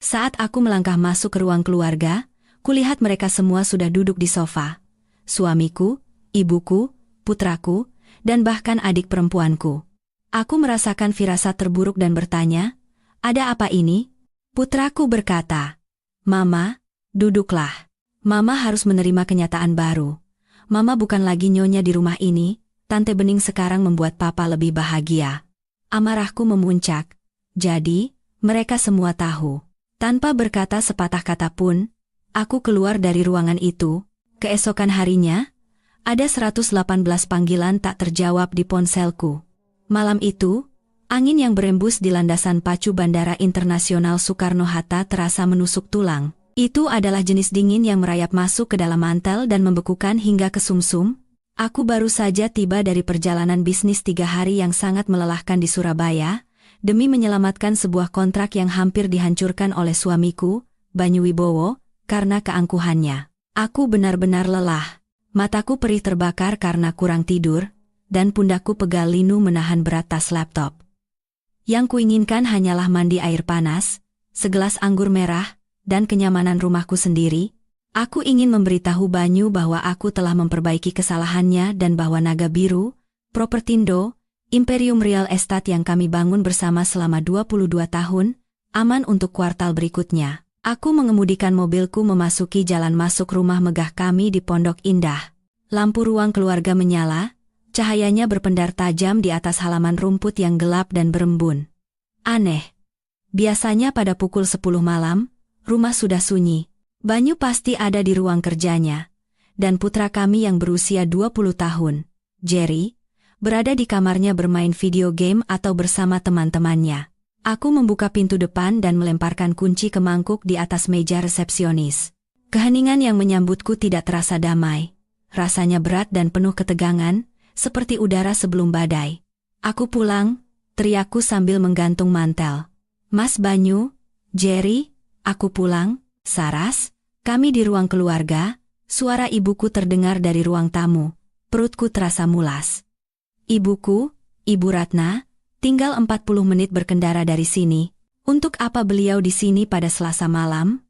Saat aku melangkah masuk ke ruang keluarga, kulihat mereka semua sudah duduk di sofa. Suamiku, ibuku, putraku, dan bahkan adik perempuanku. Aku merasakan firasat terburuk dan bertanya, "Ada apa ini?" Putraku berkata, "Mama, duduklah. Mama harus menerima kenyataan baru. Mama bukan lagi nyonya di rumah ini, Tante Bening sekarang membuat Papa lebih bahagia." Amarahku memuncak. Jadi, mereka semua tahu. Tanpa berkata sepatah kata pun, aku keluar dari ruangan itu. Keesokan harinya, ada 118 panggilan tak terjawab di ponselku. Malam itu, angin yang berembus di landasan pacu Bandara Internasional Soekarno-Hatta terasa menusuk tulang. Itu adalah jenis dingin yang merayap masuk ke dalam mantel dan membekukan hingga ke sumsum. Aku baru saja tiba dari perjalanan bisnis 3 hari yang sangat melelahkan di Surabaya, demi menyelamatkan sebuah kontrak yang hampir dihancurkan oleh suamiku, Banyu Wibowo, karena keangkuhannya. Aku benar-benar lelah. Mataku perih terbakar karena kurang tidur, dan pundakku pegal linu menahan berat tas laptop. Yang kuinginkan hanyalah mandi air panas, segelas anggur merah, dan kenyamanan rumahku sendiri. Aku ingin memberitahu Banyu bahwa aku telah memperbaiki kesalahannya dan bahwa Naga Biru, Propertindo, Imperium Real Estate yang kami bangun bersama selama 22 tahun, aman untuk kuartal berikutnya. Aku mengemudikan mobilku memasuki jalan masuk rumah megah kami di Pondok Indah. Lampu ruang keluarga menyala, cahayanya berpendar tajam di atas halaman rumput yang gelap dan berembun. Aneh. Biasanya pada pukul 10 malam, rumah sudah sunyi. Banyu pasti ada di ruang kerjanya. Dan putra kami yang berusia 20 tahun, Jerry, berada di kamarnya bermain video game atau bersama teman-temannya. Aku membuka pintu depan dan melemparkan kunci ke mangkuk di atas meja resepsionis. Keheningan yang menyambutku tidak terasa damai. Rasanya berat dan penuh ketegangan, seperti udara sebelum badai. "Aku pulang," teriakku sambil menggantung mantel. "Mas Banyu, Jerry, aku pulang." Saras, kami di ruang keluarga, suara ibuku terdengar dari ruang tamu. Perutku terasa mulas. "Ibuku, Ibu Ratna, tinggal 40 menit berkendara dari sini. Untuk apa beliau di sini pada Selasa malam?"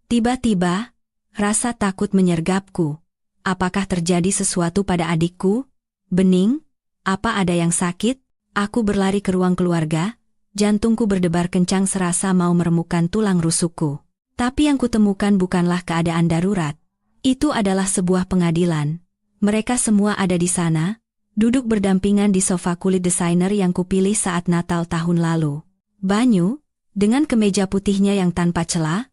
Tiba-tiba, rasa takut menyergapku. Apakah terjadi sesuatu pada adikku? Bening, apa ada yang sakit? Aku berlari ke ruang keluarga, jantungku berdebar kencang serasa mau meremukkan tulang rusukku. Tapi yang kutemukan bukanlah keadaan darurat. Itu adalah sebuah pengadilan. Mereka semua ada di sana, duduk berdampingan di sofa kulit desainer yang kupilih saat Natal tahun lalu. Banyu, dengan kemeja putihnya yang tanpa celah,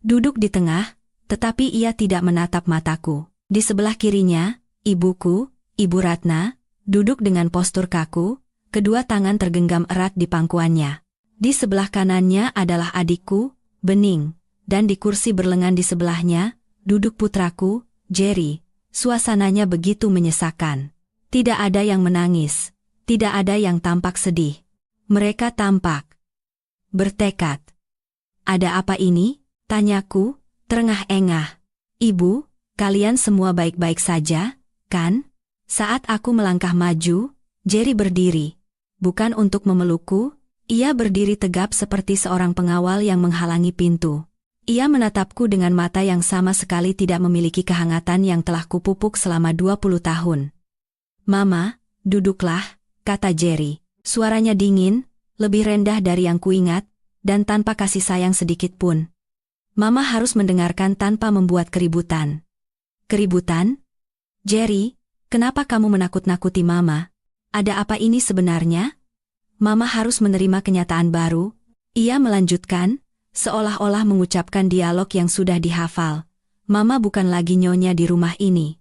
duduk di tengah, tetapi ia tidak menatap mataku. Di sebelah kirinya, ibuku, Ibu Ratna, duduk dengan postur kaku, kedua tangan tergenggam erat di pangkuannya. Di sebelah kanannya adalah adikku, Bening, dan di kursi berlengan di sebelahnya, duduk putraku, Jerry. Suasananya begitu menyesakan. Tidak ada yang menangis, tidak ada yang tampak sedih. Mereka tampak bertekad. "Ada apa ini?" tanyaku, terengah-engah. "Ibu, kalian semua baik-baik saja, kan?" Saat aku melangkah maju, Jerry berdiri. Bukan untuk memelukku, ia berdiri tegap seperti seorang pengawal yang menghalangi pintu. Ia menatapku dengan mata yang sama sekali tidak memiliki kehangatan yang telah kupupuk selama 20 tahun. "Mama, duduklah," kata Jerry. Suaranya dingin, lebih rendah dari yang kuingat, dan tanpa kasih sayang sedikit pun. "Mama harus mendengarkan tanpa membuat keributan." "Keributan? Jerry, kenapa kamu menakut-nakuti Mama? Ada apa ini sebenarnya?" "Mama harus menerima kenyataan baru," ia melanjutkan, seolah-olah mengucapkan dialog yang sudah dihafal. "Mama bukan lagi nyonya di rumah ini."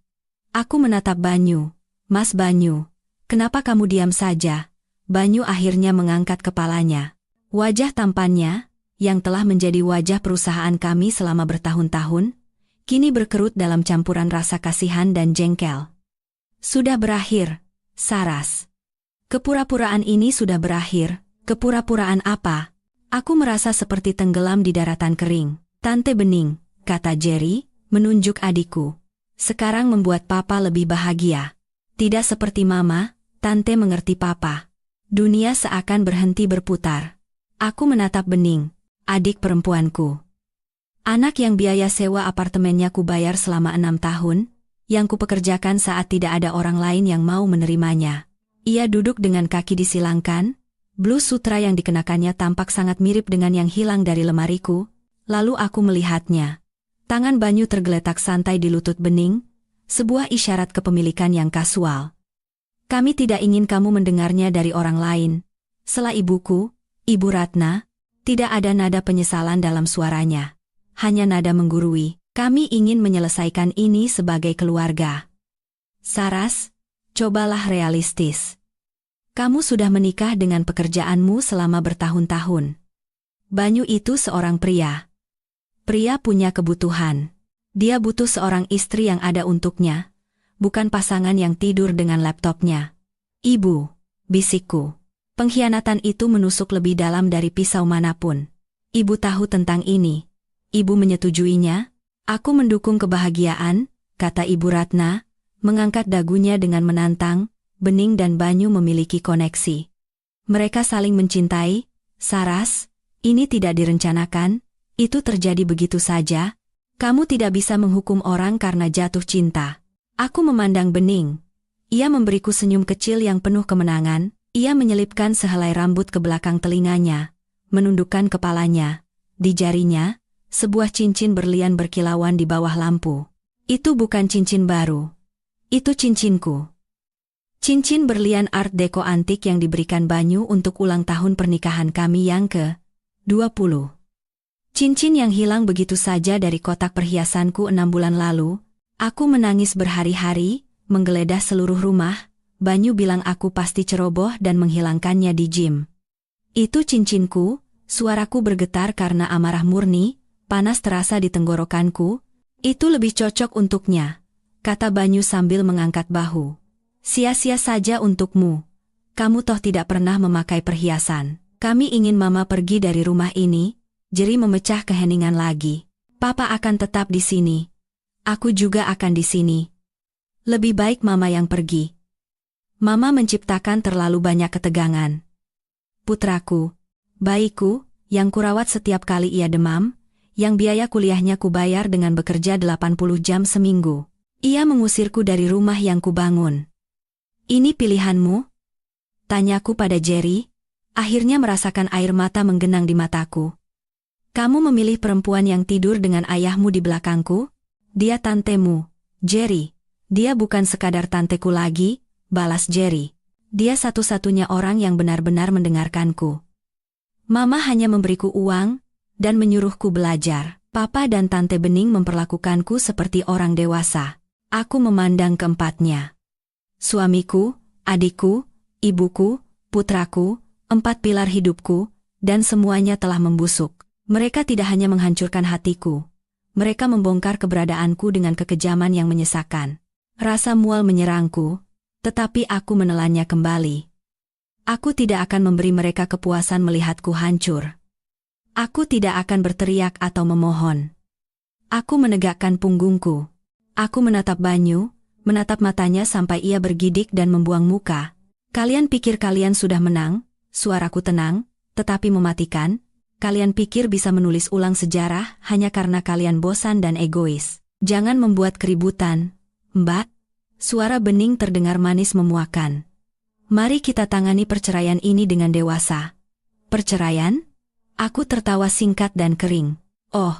Aku menatap Banyu. "Mas Banyu, kenapa kamu diam saja?" Banyu akhirnya mengangkat kepalanya. Wajah tampannya, yang telah menjadi wajah perusahaan kami selama bertahun-tahun, kini berkerut dalam campuran rasa kasihan dan jengkel. "Sudah berakhir, Saras. Kepura-puraan ini sudah berakhir." "Kepura-puraan apa?" Aku merasa seperti tenggelam di daratan kering. "Tante Bening," kata Jerry, menunjuk adikku. "Sekarang membuat Papa lebih bahagia. Tidak seperti Mama, Tante mengerti Papa." Dunia seakan berhenti berputar. Aku menatap Bening, adik perempuanku. Anak yang biaya sewa apartemennya kubayar selama 6 tahun, yang kupekerjakan saat tidak ada orang lain yang mau menerimanya. Ia duduk dengan kaki disilangkan, blus sutra yang dikenakannya tampak sangat mirip dengan yang hilang dari lemariku, lalu aku melihatnya. Tangan Banyu tergeletak santai di lutut Bening, sebuah isyarat kepemilikan yang kasual. Kami tidak ingin kamu mendengarnya dari orang lain. Sela ibuku, Ibu Ratna, tidak ada nada penyesalan dalam suaranya. Hanya nada menggurui, kami ingin menyelesaikan ini sebagai keluarga. Saras, cobalah realistis. Kamu sudah menikah dengan pekerjaanmu selama bertahun-tahun. Banyu itu seorang pria. Pria punya kebutuhan. Dia butuh seorang istri yang ada untuknya, bukan pasangan yang tidur dengan laptopnya. Ibu, bisikku. Pengkhianatan itu menusuk lebih dalam dari pisau manapun. Ibu tahu tentang ini. Ibu menyetujuinya. Aku mendukung kebahagiaan, kata Ibu Ratna, mengangkat dagunya dengan menantang. Bening dan Banyu memiliki koneksi. Mereka saling mencintai. Saras, ini tidak direncanakan, itu terjadi begitu saja. Kamu tidak bisa menghukum orang karena jatuh cinta. Aku memandang Bening. Ia memberiku senyum kecil yang penuh kemenangan. Ia menyelipkan sehelai rambut ke belakang telinganya, menundukkan kepalanya. Di jarinya, sebuah cincin berlian berkilauan di bawah lampu. Itu bukan cincin baru. Itu cincinku. Cincin berlian Art Deco antik yang diberikan Banyu untuk ulang tahun pernikahan kami yang ke-20. Cincin yang hilang begitu saja dari kotak perhiasanku 6 bulan lalu. Aku menangis berhari-hari, menggeledah seluruh rumah. Banyu bilang aku pasti ceroboh dan menghilangkannya di gym. Itu cincinku, suaraku bergetar karena amarah murni, panas terasa di tenggorokanku. Itu lebih cocok untuknya, kata Banyu sambil mengangkat bahu. Sia-sia saja untukmu. Kamu toh tidak pernah memakai perhiasan. Kami ingin Mama pergi dari rumah ini. Jerry memecah keheningan lagi. Papa akan tetap di sini. Aku juga akan di sini. Lebih baik Mama yang pergi. Mama menciptakan terlalu banyak ketegangan. Putraku, bayiku, yang kurawat setiap kali ia demam, yang biaya kuliahnya kubayar dengan bekerja 80 jam seminggu. Ia mengusirku dari rumah yang kubangun. Ini pilihanmu? Tanyaku pada Jerry, akhirnya merasakan air mata menggenang di mataku. Kamu memilih perempuan yang tidur dengan ayahmu di belakangku? Dia tantemu, Jerry. Dia bukan sekadar tanteku lagi, balas Jerry. Dia satu-satunya orang yang benar-benar mendengarkanku. Mama hanya memberiku uang dan menyuruhku belajar. Papa dan Tante Bening memperlakukanku seperti orang dewasa. Aku memandang keempatnya. Suamiku, adikku, ibuku, putraku, 4 pilar hidupku, dan semuanya telah membusuk. Mereka tidak hanya menghancurkan hatiku. Mereka membongkar keberadaanku dengan kekejaman yang menyesakan. Rasa mual menyerangku, tetapi aku menelannya kembali. Aku tidak akan memberi mereka kepuasan melihatku hancur. Aku tidak akan berteriak atau memohon. Aku menegakkan punggungku. Aku menatap Banyu, menatap matanya sampai ia bergidik dan membuang muka. Kalian pikir kalian sudah menang? Suaraku tenang, tetapi mematikan. Kalian pikir bisa menulis ulang sejarah hanya karena kalian bosan dan egois. Jangan membuat keributan, Mbak. Suara Bening terdengar manis memuakan. Mari kita tangani perceraian ini dengan dewasa. Perceraian? Aku tertawa singkat dan kering. Oh,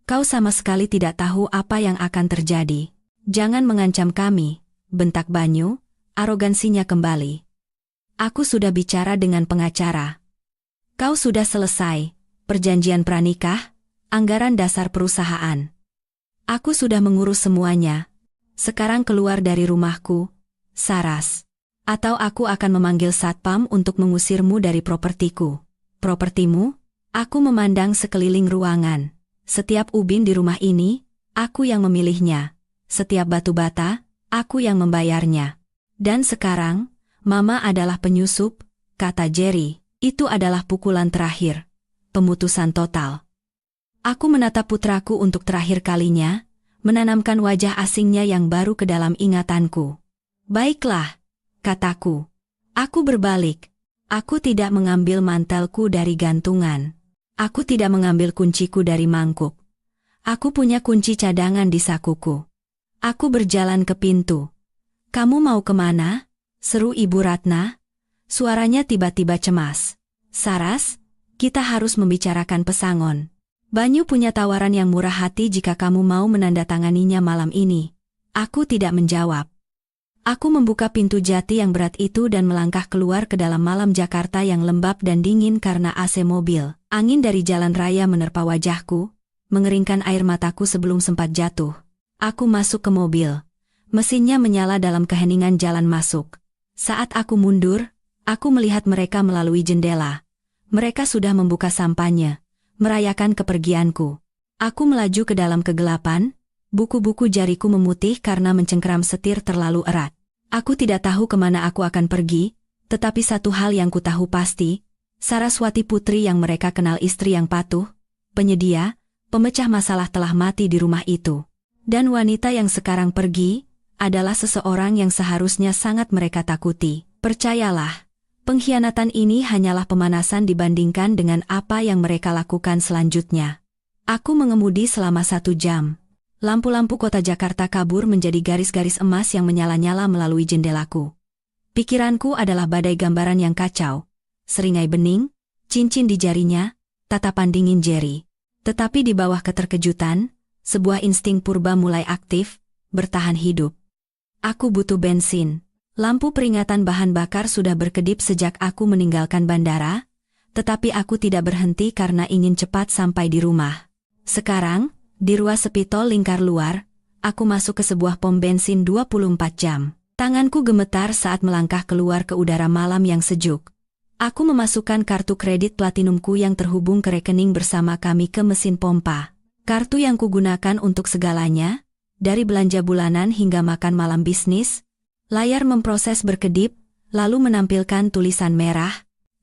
kau sama sekali tidak tahu apa yang akan terjadi. Jangan mengancam kami, bentak Banyu, arogansinya kembali. Aku sudah bicara dengan pengacara. Kau sudah selesai, perjanjian pranikah, anggaran dasar perusahaan. Aku sudah mengurus semuanya. Sekarang keluar dari rumahku, Saras. Atau aku akan memanggil satpam untuk mengusirmu dari propertiku. Propertimu? Aku memandang sekeliling ruangan. Setiap ubin di rumah ini, aku yang memilihnya. Setiap batu bata, aku yang membayarnya. Dan sekarang, Mama adalah penyusup, kata Jerry. Itu adalah pukulan terakhir. Pemutusan total. Aku menatap putraku untuk terakhir kalinya, menanamkan wajah asingnya yang baru ke dalam ingatanku. Baiklah, kataku. Aku berbalik. Aku tidak mengambil mantelku dari gantungan. Aku tidak mengambil kunciku dari mangkuk. Aku punya kunci cadangan di sakuku. Aku berjalan ke pintu. "Kamu mau kemana?" seru Ibu Ratna. Suaranya tiba-tiba cemas. "Saras, kita harus membicarakan pesangon. Banyu punya tawaran yang murah hati jika kamu mau menandatanganinya malam ini." Aku tidak menjawab. Aku membuka pintu jati yang berat itu dan melangkah keluar ke dalam malam Jakarta yang lembab dan dingin karena AC mobil. Angin dari jalan raya menerpa wajahku, mengeringkan air mataku sebelum sempat jatuh. Aku masuk ke mobil. Mesinnya menyala dalam keheningan jalan masuk. Saat aku mundur, aku melihat mereka melalui jendela. Mereka sudah membuka sampahnya, merayakan kepergianku. Aku melaju ke dalam kegelapan. Buku-buku jariku memutih karena mencengkeram setir terlalu erat. Aku tidak tahu kemana aku akan pergi, tetapi satu hal yang ku tahu pasti, Saraswati putri yang mereka kenal istri yang patuh, penyedia, pemecah masalah telah mati di rumah itu. Dan wanita yang sekarang pergi, adalah seseorang yang seharusnya sangat mereka takuti. Percayalah, pengkhianatan ini hanyalah pemanasan dibandingkan dengan apa yang mereka lakukan selanjutnya. Aku mengemudi selama 1 jam. Lampu-lampu kota Jakarta kabur menjadi garis-garis emas yang menyala-nyala melalui jendelaku. Pikiranku adalah badai gambaran yang kacau. Seringai bening, cincin di jarinya, tatapan dingin Jerry. Tetapi di bawah keterkejutan, sebuah insting purba mulai aktif, bertahan hidup. Aku butuh bensin. Lampu peringatan bahan bakar sudah berkedip sejak aku meninggalkan bandara, tetapi aku tidak berhenti karena ingin cepat sampai di rumah. Sekarang, di ruas sepi tol lingkar luar, aku masuk ke sebuah pom bensin 24 jam. Tanganku gemetar saat melangkah keluar ke udara malam yang sejuk. Aku memasukkan kartu kredit platinumku yang terhubung ke rekening bersama kami ke mesin pompa. Kartu yang kugunakan untuk segalanya, dari belanja bulanan hingga makan malam bisnis. Layar memproses berkedip, lalu menampilkan tulisan merah,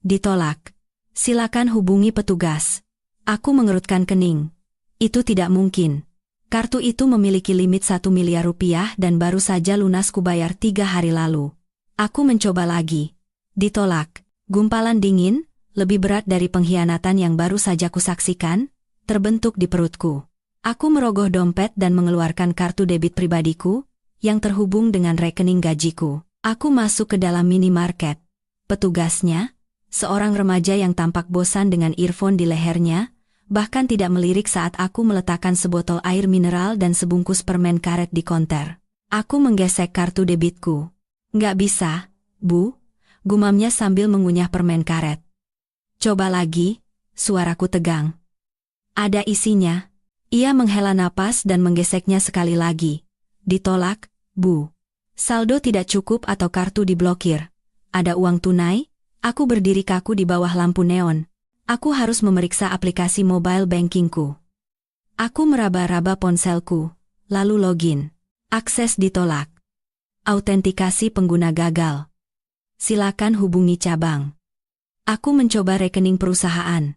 "Ditolak. Silakan hubungi petugas." Aku mengerutkan kening. Itu tidak mungkin. Kartu itu memiliki limit 1 miliar rupiah dan baru saja lunas kubayar 3 hari lalu. Aku mencoba lagi. Ditolak. Gumpalan dingin, lebih berat dari pengkhianatan yang baru saja kusaksikan, terbentuk di perutku. Aku merogoh dompet dan mengeluarkan kartu debit pribadiku, yang terhubung dengan rekening gajiku. Aku masuk ke dalam minimarket. Petugasnya, seorang remaja yang tampak bosan dengan earphone di lehernya, bahkan tidak melirik saat aku meletakkan sebotol air mineral dan sebungkus permen karet di konter. Aku menggesek kartu debitku. "Nggak bisa, Bu," gumamnya sambil mengunyah permen karet. "Coba lagi," suaraku tegang. "Ada isinya." Ia menghela napas dan menggeseknya sekali lagi. "Ditolak, Bu. Saldo tidak cukup atau kartu diblokir. Ada uang tunai?" Aku berdiri kaku di bawah lampu neon. Aku harus memeriksa aplikasi mobile bankingku. Aku meraba-raba ponselku, lalu login. Akses ditolak. Autentikasi pengguna gagal. Silakan hubungi cabang. Aku mencoba rekening perusahaan.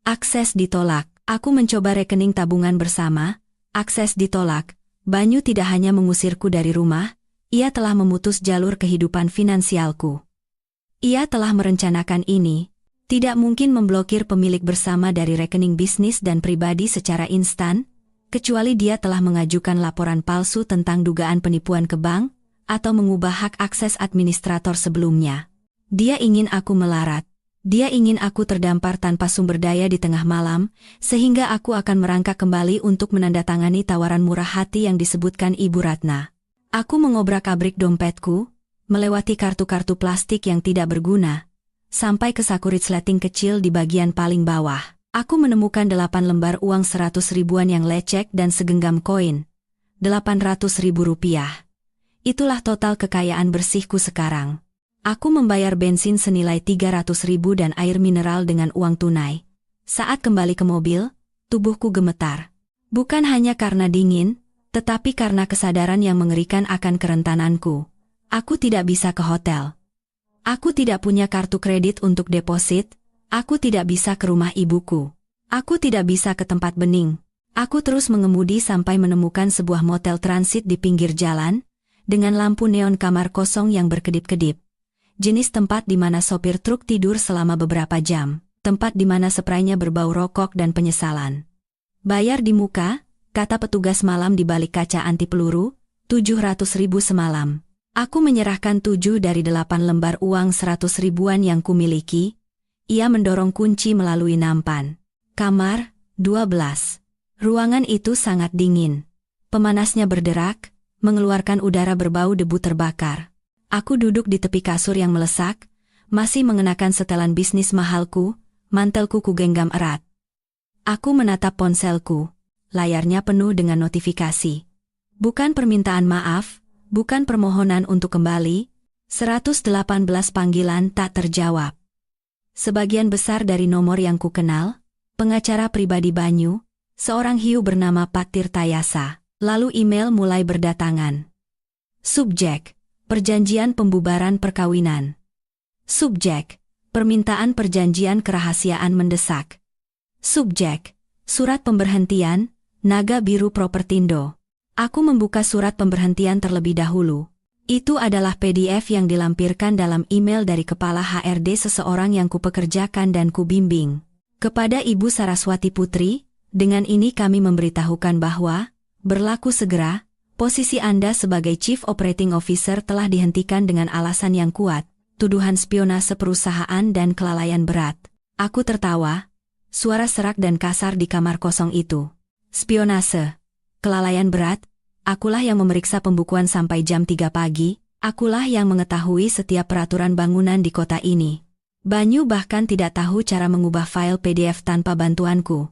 Akses ditolak. Aku mencoba rekening tabungan bersama. Akses ditolak. Banyu tidak hanya mengusirku dari rumah, ia telah memutus jalur kehidupan finansialku. Ia telah merencanakan ini. Tidak mungkin memblokir pemilik bersama dari rekening bisnis dan pribadi secara instan, kecuali dia telah mengajukan laporan palsu tentang dugaan penipuan ke bank, atau mengubah hak akses administrator sebelumnya. Dia ingin aku melarat. Dia ingin aku terdampar tanpa sumber daya di tengah malam, sehingga aku akan merangkak kembali untuk menandatangani tawaran murah hati yang disebutkan Ibu Ratna. Aku mengobrak-abrik dompetku, melewati kartu-kartu plastik yang tidak berguna, sampai ke saku resleting kecil di bagian paling bawah. Aku menemukan 8 lembar uang 100 ribuan yang lecek dan segenggam koin. 800 ribu rupiah. Itulah total kekayaan bersihku sekarang. Aku membayar bensin senilai 300 ribu dan air mineral dengan uang tunai. Saat kembali ke mobil, tubuhku gemetar. Bukan hanya karena dingin, tetapi karena kesadaran yang mengerikan akan kerentananku. Aku tidak bisa ke hotel. Aku tidak punya kartu kredit untuk deposit, aku tidak bisa ke rumah ibuku. Aku tidak bisa ke tempat bening. Aku terus mengemudi sampai menemukan sebuah motel transit di pinggir jalan, dengan lampu neon kamar kosong yang berkedip-kedip. Jenis tempat di mana sopir truk tidur selama beberapa jam, tempat di mana spraynya berbau rokok dan penyesalan. Bayar di muka, kata petugas malam di balik kaca anti peluru, 700.000 semalam. Aku menyerahkan 7 dari 8 lembar uang 100 ribuan yang kumiliki. Ia mendorong kunci melalui nampan. Kamar, 12. Ruangan itu sangat dingin. Pemanasnya berderak, mengeluarkan udara berbau debu terbakar. Aku duduk di tepi kasur yang melesak, masih mengenakan setelan bisnis mahalku, mantelku kugenggam erat. Aku menatap ponselku. Layarnya penuh dengan notifikasi. Bukan permintaan maaf, bukan permohonan untuk kembali, 118 panggilan tak terjawab. Sebagian besar dari nomor yang kukenal, pengacara pribadi Banyu, seorang hiu bernama Pak Tirtayasa. Lalu email mulai berdatangan. Subjek, perjanjian pembubaran perkawinan. Subjek, permintaan perjanjian kerahasiaan mendesak. Subjek, surat pemberhentian, Naga Biru Propertindo. Aku membuka surat pemberhentian terlebih dahulu. Itu adalah PDF yang dilampirkan dalam email dari kepala HRD seseorang yang kupekerjakan dan kubimbing. Kepada Ibu Saraswati Putri, dengan ini kami memberitahukan bahwa, berlaku segera, posisi Anda sebagai Chief Operating Officer telah dihentikan dengan alasan yang kuat, tuduhan spionase perusahaan dan kelalaian berat. Aku tertawa, suara serak dan kasar di kamar kosong itu. Spionase, kelalaian berat, akulah yang memeriksa pembukuan sampai jam 3 pagi, akulah yang mengetahui setiap peraturan bangunan di kota ini. Banyu bahkan tidak tahu cara mengubah file PDF tanpa bantuanku.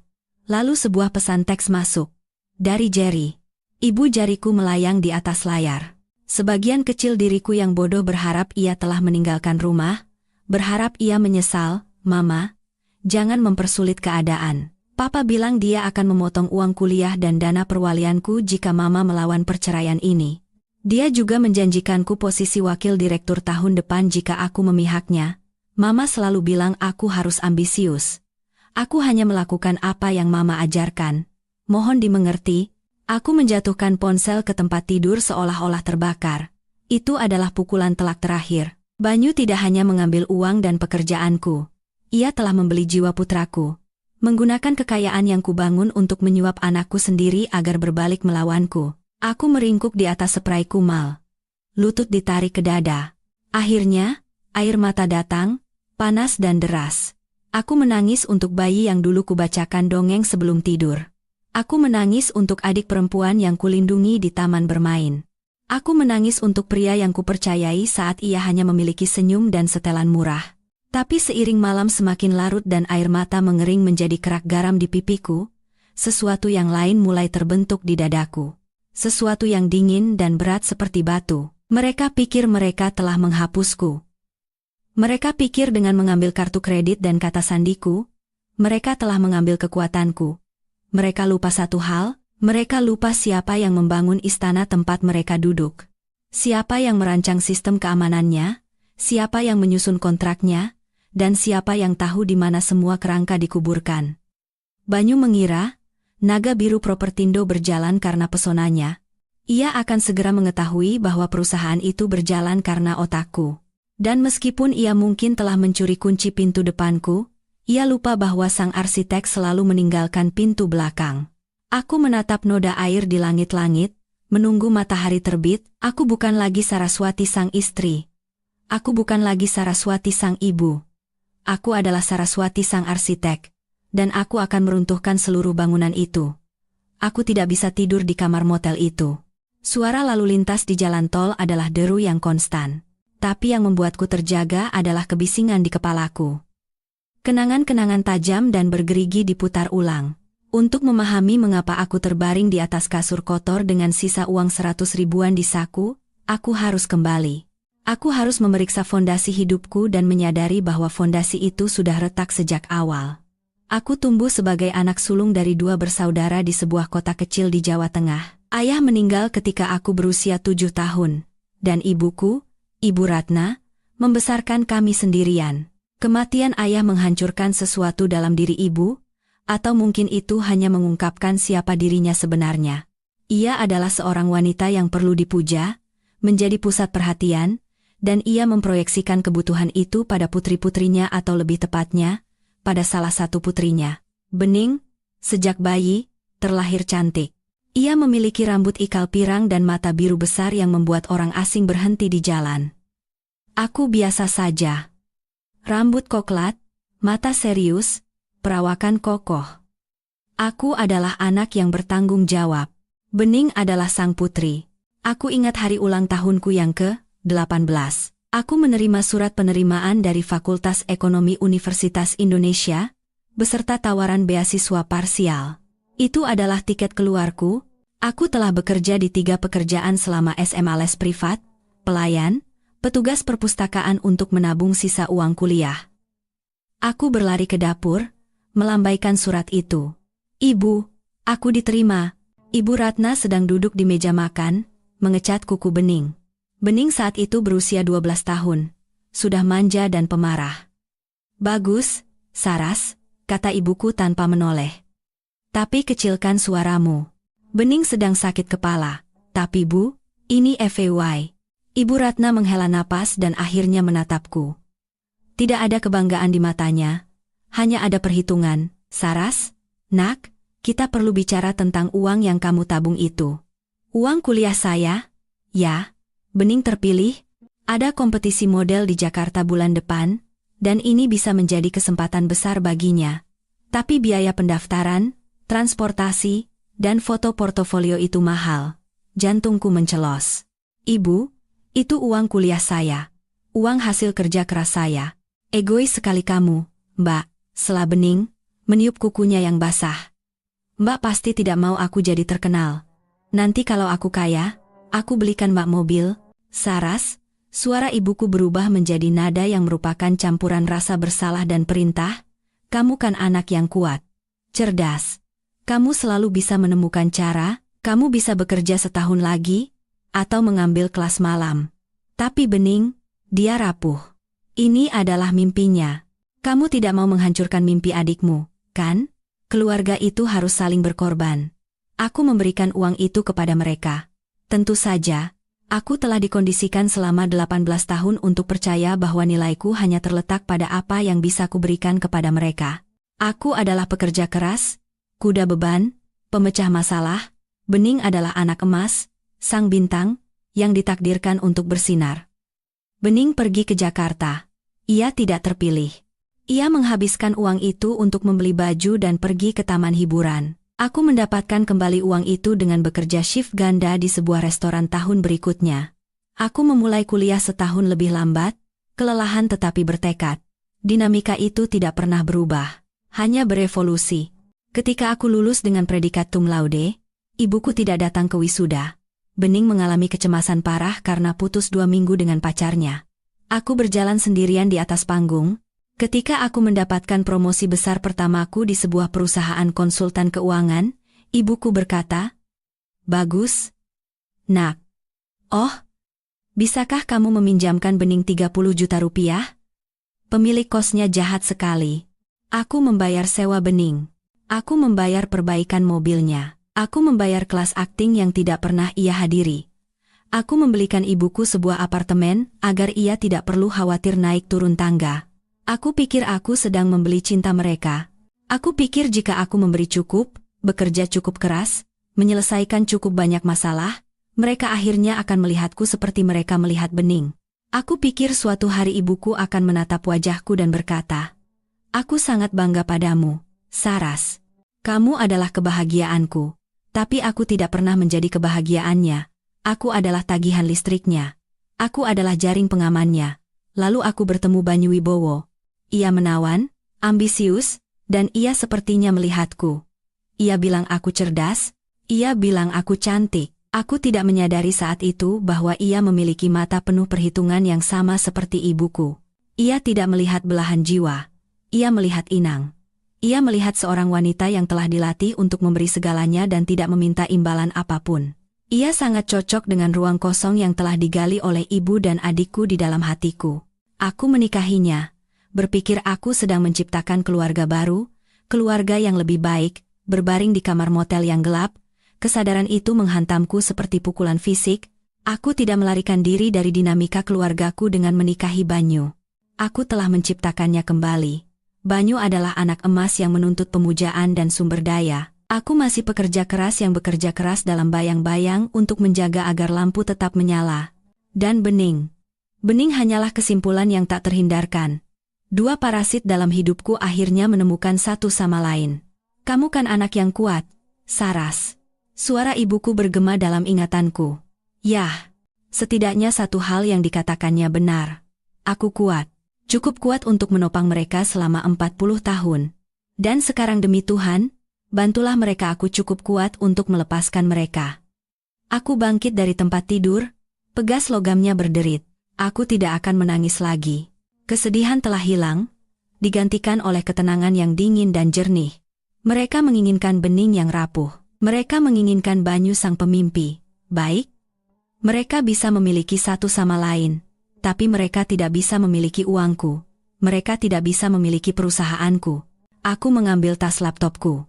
Lalu sebuah pesan teks masuk. Dari Jerry. Ibu jariku melayang di atas layar. Sebagian kecil diriku yang bodoh berharap ia telah meninggalkan rumah, berharap ia menyesal, Mama, jangan mempersulit keadaan. Papa bilang dia akan memotong uang kuliah dan dana perwalianku jika Mama melawan perceraian ini. Dia juga menjanjikanku posisi wakil direktur tahun depan jika aku memihaknya. Mama selalu bilang aku harus ambisius. Aku hanya melakukan apa yang Mama ajarkan. Mohon dimengerti, aku menjatuhkan ponsel ke tempat tidur seolah-olah terbakar. Itu adalah pukulan telak terakhir. Banyu tidak hanya mengambil uang dan pekerjaanku. Ia telah membeli jiwa putraku. Menggunakan kekayaan yang kubangun untuk menyuap anakku sendiri agar berbalik melawanku. Aku meringkuk di atas spray kumal. Lutut ditarik ke dada. Akhirnya, air mata datang, panas dan deras. Aku menangis untuk bayi yang dulu kubacakan dongeng sebelum tidur. Aku menangis untuk adik perempuan yang kulindungi di taman bermain. Aku menangis untuk pria yang kupercayai saat ia hanya memiliki senyum dan setelan murah. Tapi seiring malam semakin larut dan air mata mengering menjadi kerak garam di pipiku, sesuatu yang lain mulai terbentuk di dadaku. Sesuatu yang dingin dan berat seperti batu. Mereka pikir mereka telah menghapusku. Mereka pikir dengan mengambil kartu kredit dan kata sandiku, mereka telah mengambil kekuatanku. Mereka lupa satu hal, mereka lupa siapa yang membangun istana tempat mereka duduk. Siapa yang merancang sistem keamanannya, siapa yang menyusun kontraknya, dan siapa yang tahu di mana semua kerangka dikuburkan. Banyu mengira, Naga Biru Propertindo berjalan karena pesonanya. Ia akan segera mengetahui bahwa perusahaan itu berjalan karena otakku. Dan meskipun ia mungkin telah mencuri kunci pintu depanku, ia lupa bahwa sang arsitek selalu meninggalkan pintu belakang. Aku menatap noda air di langit-langit, menunggu matahari terbit. Aku bukan lagi Saraswati sang istri. Aku bukan lagi Saraswati sang ibu. Aku adalah Saraswati sang arsitek, dan aku akan meruntuhkan seluruh bangunan itu. Aku tidak bisa tidur di kamar motel itu. Suara lalu lintas di jalan tol adalah deru yang konstan. Tapi yang membuatku terjaga adalah kebisingan di kepalaku. Kenangan-kenangan tajam dan bergerigi diputar ulang. Untuk memahami mengapa aku terbaring di atas kasur kotor dengan sisa uang 100 ribuan di saku, aku harus kembali. Aku harus memeriksa fondasi hidupku dan menyadari bahwa fondasi itu sudah retak sejak awal. Aku tumbuh sebagai anak sulung dari 2 bersaudara di sebuah kota kecil di Jawa Tengah. Ayah meninggal ketika aku berusia 7 tahun, dan ibuku, Ibu Ratna, membesarkan kami sendirian. Kematian ayah menghancurkan sesuatu dalam diri ibu, atau mungkin itu hanya mengungkapkan siapa dirinya sebenarnya. Ia adalah seorang wanita yang perlu dipuja, menjadi pusat perhatian, dan ia memproyeksikan kebutuhan itu pada putri-putrinya atau lebih tepatnya, pada salah satu putrinya. Bening, sejak bayi, terlahir cantik. Ia memiliki rambut ikal pirang dan mata biru besar yang membuat orang asing berhenti di jalan. Aku biasa saja. Rambut koklat, mata serius, perawakan kokoh. Aku adalah anak yang bertanggung jawab. Bening adalah sang putri. Aku ingat hari ulang tahunku yang ke-18. Aku menerima surat penerimaan dari Fakultas Ekonomi Universitas Indonesia, beserta tawaran beasiswa parsial. Itu adalah tiket keluarku. Aku telah bekerja di 3 pekerjaan selama SMA les privat, pelayan, petugas perpustakaan untuk menabung sisa uang kuliah. Aku berlari ke dapur, melambaikan surat itu. Ibu, aku diterima. Ibu Ratna sedang duduk di meja makan, mengecat kuku Bening. Bening saat itu berusia 12 tahun, sudah manja dan pemarah. Bagus, Saras, kata ibuku tanpa menoleh. Tapi kecilkan suaramu. Bening sedang sakit kepala. Tapi Bu, ini FYI. Ibu Ratna menghela napas dan akhirnya menatapku. Tidak ada kebanggaan di matanya. Hanya ada perhitungan. Saras, nak, kita perlu bicara tentang uang yang kamu tabung itu. Uang kuliah saya? Ya. Bening terpilih. Ada kompetisi model di Jakarta bulan depan, dan ini bisa menjadi kesempatan besar baginya. Tapi biaya pendaftaran, transportasi, dan foto portofolio itu mahal. Jantungku mencelos. Ibu, itu uang kuliah saya. Uang hasil kerja keras saya. Egois sekali kamu, Mbak, sela Bening, meniup kukunya yang basah. Mbak pasti tidak mau aku jadi terkenal. Nanti kalau aku kaya, aku belikan Mbak mobil. Saras, suara ibuku berubah menjadi nada yang merupakan campuran rasa bersalah dan perintah. Kamu kan anak yang kuat, cerdas. Kamu selalu bisa menemukan cara, kamu bisa bekerja setahun lagi, atau mengambil kelas malam. Tapi Bening, dia rapuh. Ini adalah mimpinya. Kamu tidak mau menghancurkan mimpi adikmu, kan? Keluarga itu harus saling berkorban. Aku memberikan uang itu kepada mereka. Tentu saja, aku telah dikondisikan selama 18 tahun untuk percaya bahwa nilaiku hanya terletak pada apa yang bisa kuberikan kepada mereka. Aku adalah pekerja keras, kuda beban, pemecah masalah. Bening adalah anak emas, sang bintang, yang ditakdirkan untuk bersinar. Bening pergi ke Jakarta. Ia tidak terpilih. Ia menghabiskan uang itu untuk membeli baju dan pergi ke taman hiburan. Aku mendapatkan kembali uang itu dengan bekerja shift ganda di sebuah restoran tahun berikutnya. Aku memulai kuliah setahun lebih lambat, kelelahan tetapi bertekad. Dinamika itu tidak pernah berubah, hanya berevolusi. Ketika aku lulus dengan predikat cum laude, ibuku tidak datang ke wisuda. Bening mengalami kecemasan parah karena putus 2 minggu dengan pacarnya. Aku berjalan sendirian di atas panggung. Ketika aku mendapatkan promosi besar pertamaku di sebuah perusahaan konsultan keuangan, ibuku berkata, "Bagus, nak. Oh, bisakah kamu meminjamkan Bening 30 juta rupiah?" Pemilik kosnya jahat sekali. Aku membayar sewa Bening. Aku membayar perbaikan mobilnya. Aku membayar kelas akting yang tidak pernah ia hadiri. Aku membelikan ibuku sebuah apartemen agar ia tidak perlu khawatir naik turun tangga. Aku pikir aku sedang membeli cinta mereka. Aku pikir jika aku memberi cukup, bekerja cukup keras, menyelesaikan cukup banyak masalah, mereka akhirnya akan melihatku seperti mereka melihat Bening. Aku pikir suatu hari ibuku akan menatap wajahku dan berkata, "Aku sangat bangga padamu, Saras. Kamu adalah kebahagiaanku." Tapi aku tidak pernah menjadi kebahagiaannya. Aku adalah tagihan listriknya. Aku adalah jaring pengamannya. Lalu aku bertemu Banyu Wibowo. Ia menawan, ambisius, dan ia sepertinya melihatku. Ia bilang aku cerdas, ia bilang aku cantik. Aku tidak menyadari saat itu bahwa ia memiliki mata penuh perhitungan yang sama seperti ibuku. Ia tidak melihat belahan jiwa. Ia melihat inang. Ia melihat seorang wanita yang telah dilatih untuk memberi segalanya dan tidak meminta imbalan apapun. Ia sangat cocok dengan ruang kosong yang telah digali oleh ibu dan adikku di dalam hatiku. Aku menikahinya. Berpikir aku sedang menciptakan keluarga baru, keluarga yang lebih baik, berbaring di kamar motel yang gelap. Kesadaran itu menghantamku seperti pukulan fisik. Aku tidak melarikan diri dari dinamika keluargaku dengan menikahi Banyu. Aku telah menciptakannya kembali. Banyu adalah anak emas yang menuntut pemujaan dan sumber daya. Aku masih pekerja keras yang bekerja keras dalam bayang-bayang untuk menjaga agar lampu tetap menyala. Dan bening. Bening hanyalah kesimpulan yang tak terhindarkan. Dua parasit dalam hidupku akhirnya menemukan satu sama lain. Kamu kan anak yang kuat, Saras. Suara ibuku bergema dalam ingatanku. Yah, setidaknya satu hal yang dikatakannya benar. Aku kuat. Cukup kuat untuk menopang mereka selama 40 tahun. Dan sekarang demi Tuhan, bantulah mereka, aku cukup kuat untuk melepaskan mereka. Aku bangkit dari tempat tidur, pegas logamnya berderit. Aku tidak akan menangis lagi. Kesedihan telah hilang, digantikan oleh ketenangan yang dingin dan jernih. Mereka menginginkan bening yang rapuh. Mereka menginginkan Banyu sang pemimpi. Baik? Mereka bisa memiliki satu sama lain, tapi mereka tidak bisa memiliki uangku. Mereka tidak bisa memiliki perusahaanku. Aku mengambil tas laptopku.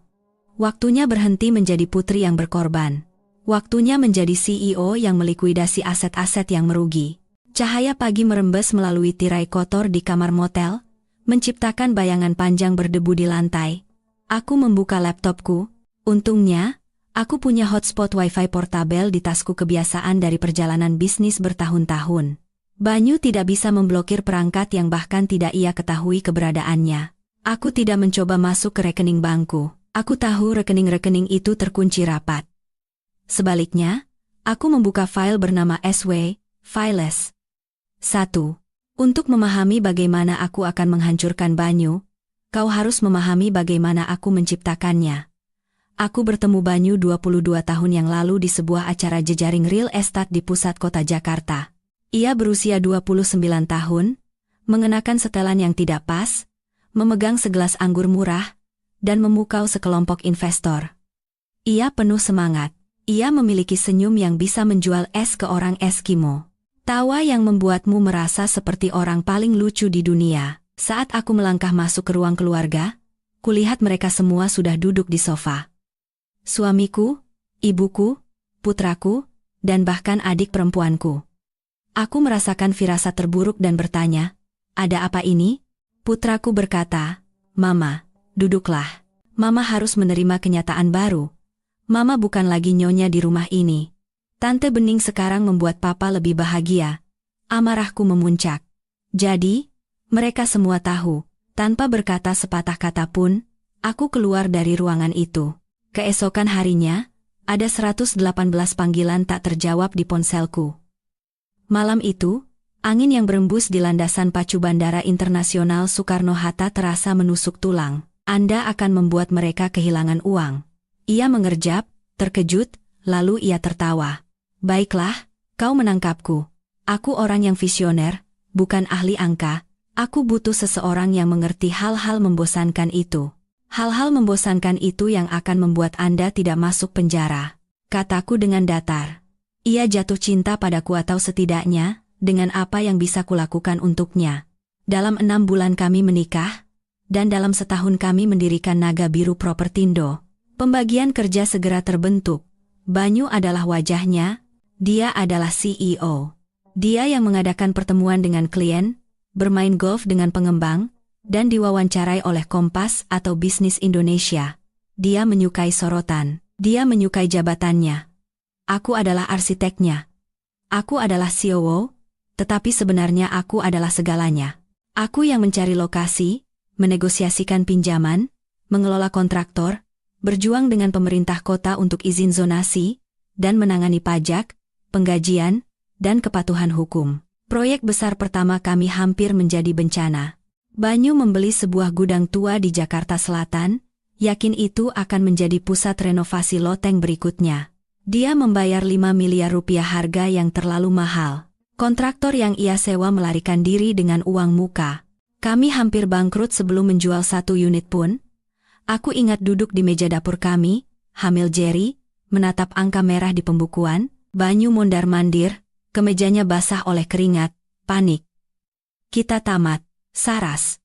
Waktunya berhenti menjadi putri yang berkorban. Waktunya menjadi CEO yang melikuidasi aset-aset yang merugi. Cahaya pagi merembes melalui tirai kotor di kamar motel, menciptakan bayangan panjang berdebu di lantai. Aku membuka laptopku. Untungnya, aku punya hotspot wifi portabel di tasku, kebiasaan dari perjalanan bisnis bertahun-tahun. Banyu tidak bisa memblokir perangkat yang bahkan tidak ia ketahui keberadaannya. Aku tidak mencoba masuk ke rekening bankku. Aku tahu rekening-rekening itu terkunci rapat. Sebaliknya, aku membuka file bernama SW, Files. 1. Untuk memahami bagaimana aku akan menghancurkan Banyu, kau harus memahami bagaimana aku menciptakannya. Aku bertemu Banyu 22 tahun yang lalu di sebuah acara jejaring real estate di pusat kota Jakarta. Ia berusia 29 tahun, mengenakan setelan yang tidak pas, memegang segelas anggur murah, dan memukau sekelompok investor. Ia penuh semangat. Ia memiliki senyum yang bisa menjual es ke orang Eskimo. Tawa yang membuatmu merasa seperti orang paling lucu di dunia. Saat aku melangkah masuk ke ruang keluarga, kulihat mereka semua sudah duduk di sofa. Suamiku, ibuku, putraku, dan bahkan adik perempuanku. Aku merasakan firasat terburuk dan bertanya, "Ada apa ini?" Putraku berkata, "Mama, duduklah. Mama harus menerima kenyataan baru. Mama bukan lagi nyonya di rumah ini. Tante Bening sekarang membuat Papa lebih bahagia." Amarahku memuncak. Jadi, mereka semua tahu. Tanpa berkata sepatah kata pun, aku keluar dari ruangan itu. Keesokan harinya, ada 118 panggilan tak terjawab di ponselku. Malam itu, angin yang berembus di landasan pacu Bandara Internasional Soekarno-Hatta terasa menusuk tulang. Anda akan membuat mereka kehilangan uang. Ia mengerjap, terkejut, lalu ia tertawa. Baiklah, kau menangkapku. Aku orang yang visioner, bukan ahli angka. Aku butuh seseorang yang mengerti hal-hal membosankan itu. Hal-hal membosankan itu yang akan membuat Anda tidak masuk penjara. Kataku dengan datar. Ia jatuh cinta padaku, atau setidaknya, dengan apa yang bisa kulakukan untuknya. Dalam 6 bulan kami menikah, dan dalam setahun kami mendirikan Naga Biru Propertindo. Pembagian kerja segera terbentuk. Banyu adalah wajahnya, dia adalah CEO. Dia yang mengadakan pertemuan dengan klien, bermain golf dengan pengembang, dan diwawancarai oleh Kompas atau Bisnis Indonesia. Dia menyukai sorotan, dia menyukai jabatannya. Aku adalah arsiteknya. Aku adalah COO, tetapi sebenarnya aku adalah segalanya. Aku yang mencari lokasi, menegosiasikan pinjaman, mengelola kontraktor, berjuang dengan pemerintah kota untuk izin zonasi, dan menangani pajak, penggajian, dan kepatuhan hukum. Proyek besar pertama kami hampir menjadi bencana. Banyu membeli sebuah gudang tua di Jakarta Selatan, yakin itu akan menjadi pusat renovasi loteng berikutnya. Dia membayar 5 miliar rupiah, harga yang terlalu mahal. Kontraktor yang ia sewa melarikan diri dengan uang muka. Kami hampir bangkrut sebelum menjual 1 unit pun. Aku ingat duduk di meja dapur kami, hamil Jerry, menatap angka merah di pembukuan. Banyu mondar-mandir, kemejanya basah oleh keringat, panik. Kita tamat, Saras.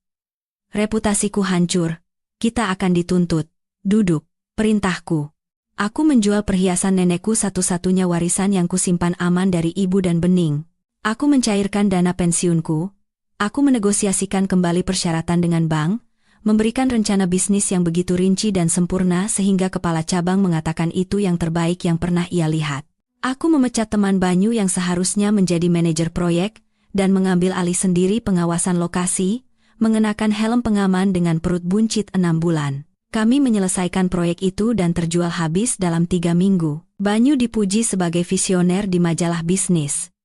Reputasiku hancur, kita akan dituntut. Duduk, perintahku. Aku menjual perhiasan nenekku, satu-satunya warisan yang kusimpan aman dari ibu dan Bening. Aku mencairkan dana pensiunku. Aku menegosiasikan kembali persyaratan dengan bank, memberikan rencana bisnis yang begitu rinci dan sempurna sehingga kepala cabang mengatakan itu yang terbaik yang pernah ia lihat. Aku memecat teman Banyu yang seharusnya menjadi manajer proyek, dan mengambil alih sendiri pengawasan lokasi, mengenakan helm pengaman dengan perut buncit 6 bulan. Kami menyelesaikan proyek itu dan terjual habis dalam 3 minggu. Banyu dipuji sebagai visioner di majalah bisnis.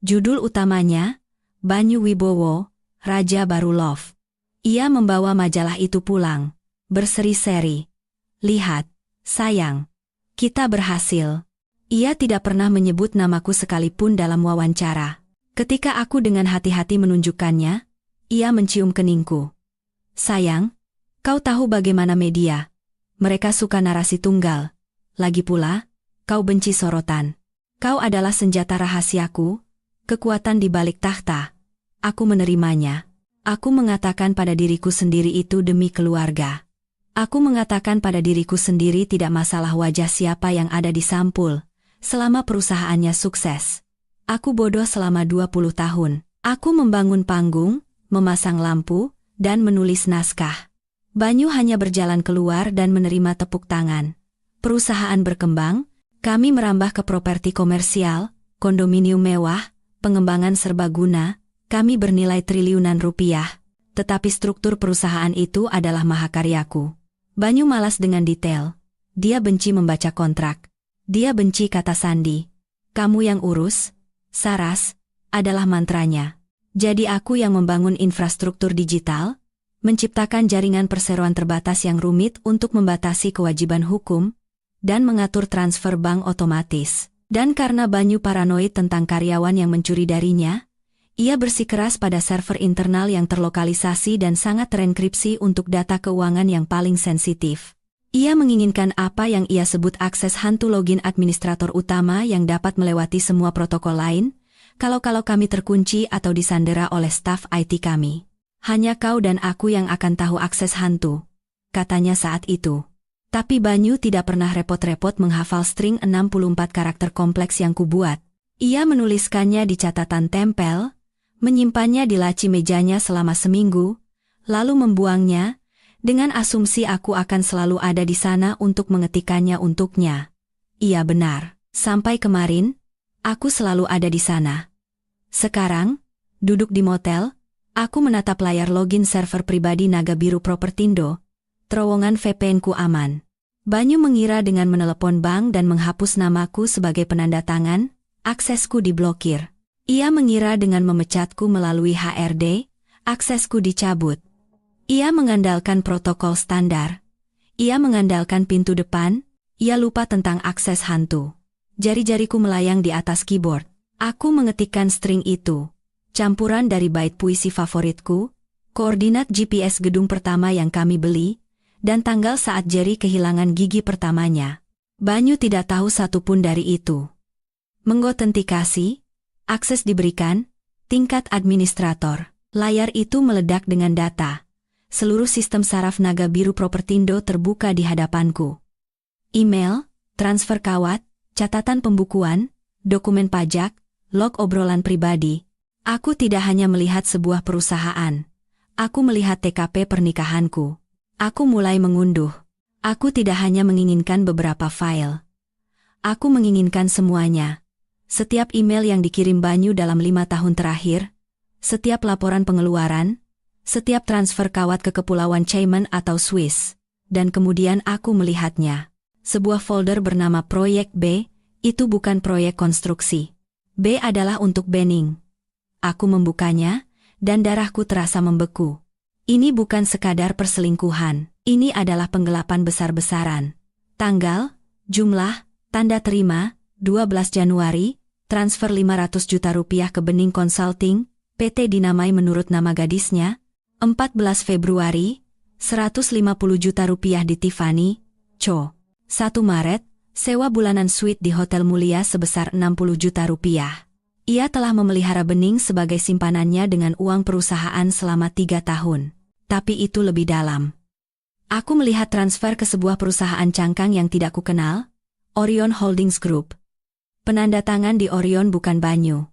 Judul utamanya, Banyu Wibowo, Raja Baru Love. Ia membawa majalah itu pulang, berseri-seri. Lihat, sayang, kita berhasil. Ia tidak pernah menyebut namaku sekalipun dalam wawancara. Ketika aku dengan hati-hati menunjukkannya, ia mencium keningku. Sayang, kau tahu bagaimana media. Mereka suka narasi tunggal. Lagi pula, kau benci sorotan. Kau adalah senjata rahasiaku, kekuatan di balik tahta. Aku menerimanya. Aku mengatakan pada diriku sendiri itu demi keluarga. Aku mengatakan pada diriku sendiri tidak masalah wajah siapa yang ada di sampul, selama perusahaannya sukses. Aku bodoh selama 20 tahun. Aku membangun panggung, memasang lampu, dan menulis naskah. Banyu hanya berjalan keluar dan menerima tepuk tangan. Perusahaan berkembang, kami merambah ke properti komersial, kondominium mewah, pengembangan serbaguna. Kami bernilai triliunan rupiah, tetapi struktur perusahaan itu adalah mahakaryaku. Banyu malas dengan detail. Dia benci membaca kontrak. Dia benci kata sandi. Kamu yang urus, Saras, adalah mantranya. Jadi aku yang membangun infrastruktur digital, menciptakan jaringan perseroan terbatas yang rumit untuk membatasi kewajiban hukum, dan mengatur transfer bank otomatis. Dan karena Banyu paranoid tentang karyawan yang mencuri darinya, ia bersikeras pada server internal yang terlokalisasi dan sangat terenkripsi untuk data keuangan yang paling sensitif. Ia menginginkan apa yang ia sebut akses hantu login administrator utama yang dapat melewati semua protokol lain, kalau kami terkunci atau disandera oleh staf IT kami. Hanya kau dan aku yang akan tahu akses hantu, katanya saat itu. Tapi Banyu tidak pernah repot-repot menghafal string 64 karakter kompleks yang kubuat. Ia menuliskannya di catatan tempel, menyimpannya di laci mejanya selama seminggu, lalu membuangnya, dengan asumsi aku akan selalu ada di sana untuk mengetikkannya untuknya. Iya benar, sampai kemarin, aku selalu ada di sana. Sekarang, duduk di motel, aku menatap layar login server pribadi Naga Biru Propertindo, terowongan VPN-ku aman. Banyu mengira dengan menelepon bank dan menghapus namaku sebagai penanda tangan, aksesku diblokir. Ia mengira dengan memecatku melalui HRD, aksesku dicabut. Ia mengandalkan protokol standar. Ia mengandalkan pintu depan, ia lupa tentang akses hantu. Jari-jariku melayang di atas keyboard. Aku mengetikkan string itu. Campuran dari bait puisi favoritku, koordinat GPS gedung pertama yang kami beli, dan tanggal saat Jerry kehilangan gigi pertamanya. Banyu tidak tahu satupun dari itu. Mengotentikasi, akses diberikan, tingkat administrator. Layar itu meledak dengan data. Seluruh sistem saraf Naga Biru Propertindo terbuka di hadapanku. Email, transfer kawat, catatan pembukuan, dokumen pajak, log obrolan pribadi. Aku tidak hanya melihat sebuah perusahaan. Aku melihat TKP pernikahanku. Aku mulai mengunduh. Aku tidak hanya menginginkan beberapa file. Aku menginginkan semuanya. Setiap email yang dikirim Banyu dalam 5 tahun terakhir, setiap laporan pengeluaran, setiap transfer kawat ke Kepulauan Cayman atau Swiss, dan kemudian aku melihatnya. Sebuah folder bernama Proyek B, itu bukan proyek konstruksi. B adalah untuk Benning. Aku membukanya, dan darahku terasa membeku. Ini bukan sekadar perselingkuhan, ini adalah penggelapan besar-besaran. Tanggal, jumlah, tanda terima, 12 Januari, transfer 500 juta rupiah ke Benning Consulting, PT dinamai menurut nama gadisnya, 14 Februari, 150 juta rupiah di Tiffany, Co. 1 Maret, sewa bulanan suite di Hotel Mulia sebesar 60 juta rupiah. Ia telah memelihara Benning sebagai simpanannya dengan uang perusahaan selama 3 tahun. Tapi itu lebih dalam. Aku melihat transfer ke sebuah perusahaan cangkang yang tidak kukenal, Orion Holdings Group. Penanda tangan di Orion bukan Banyu.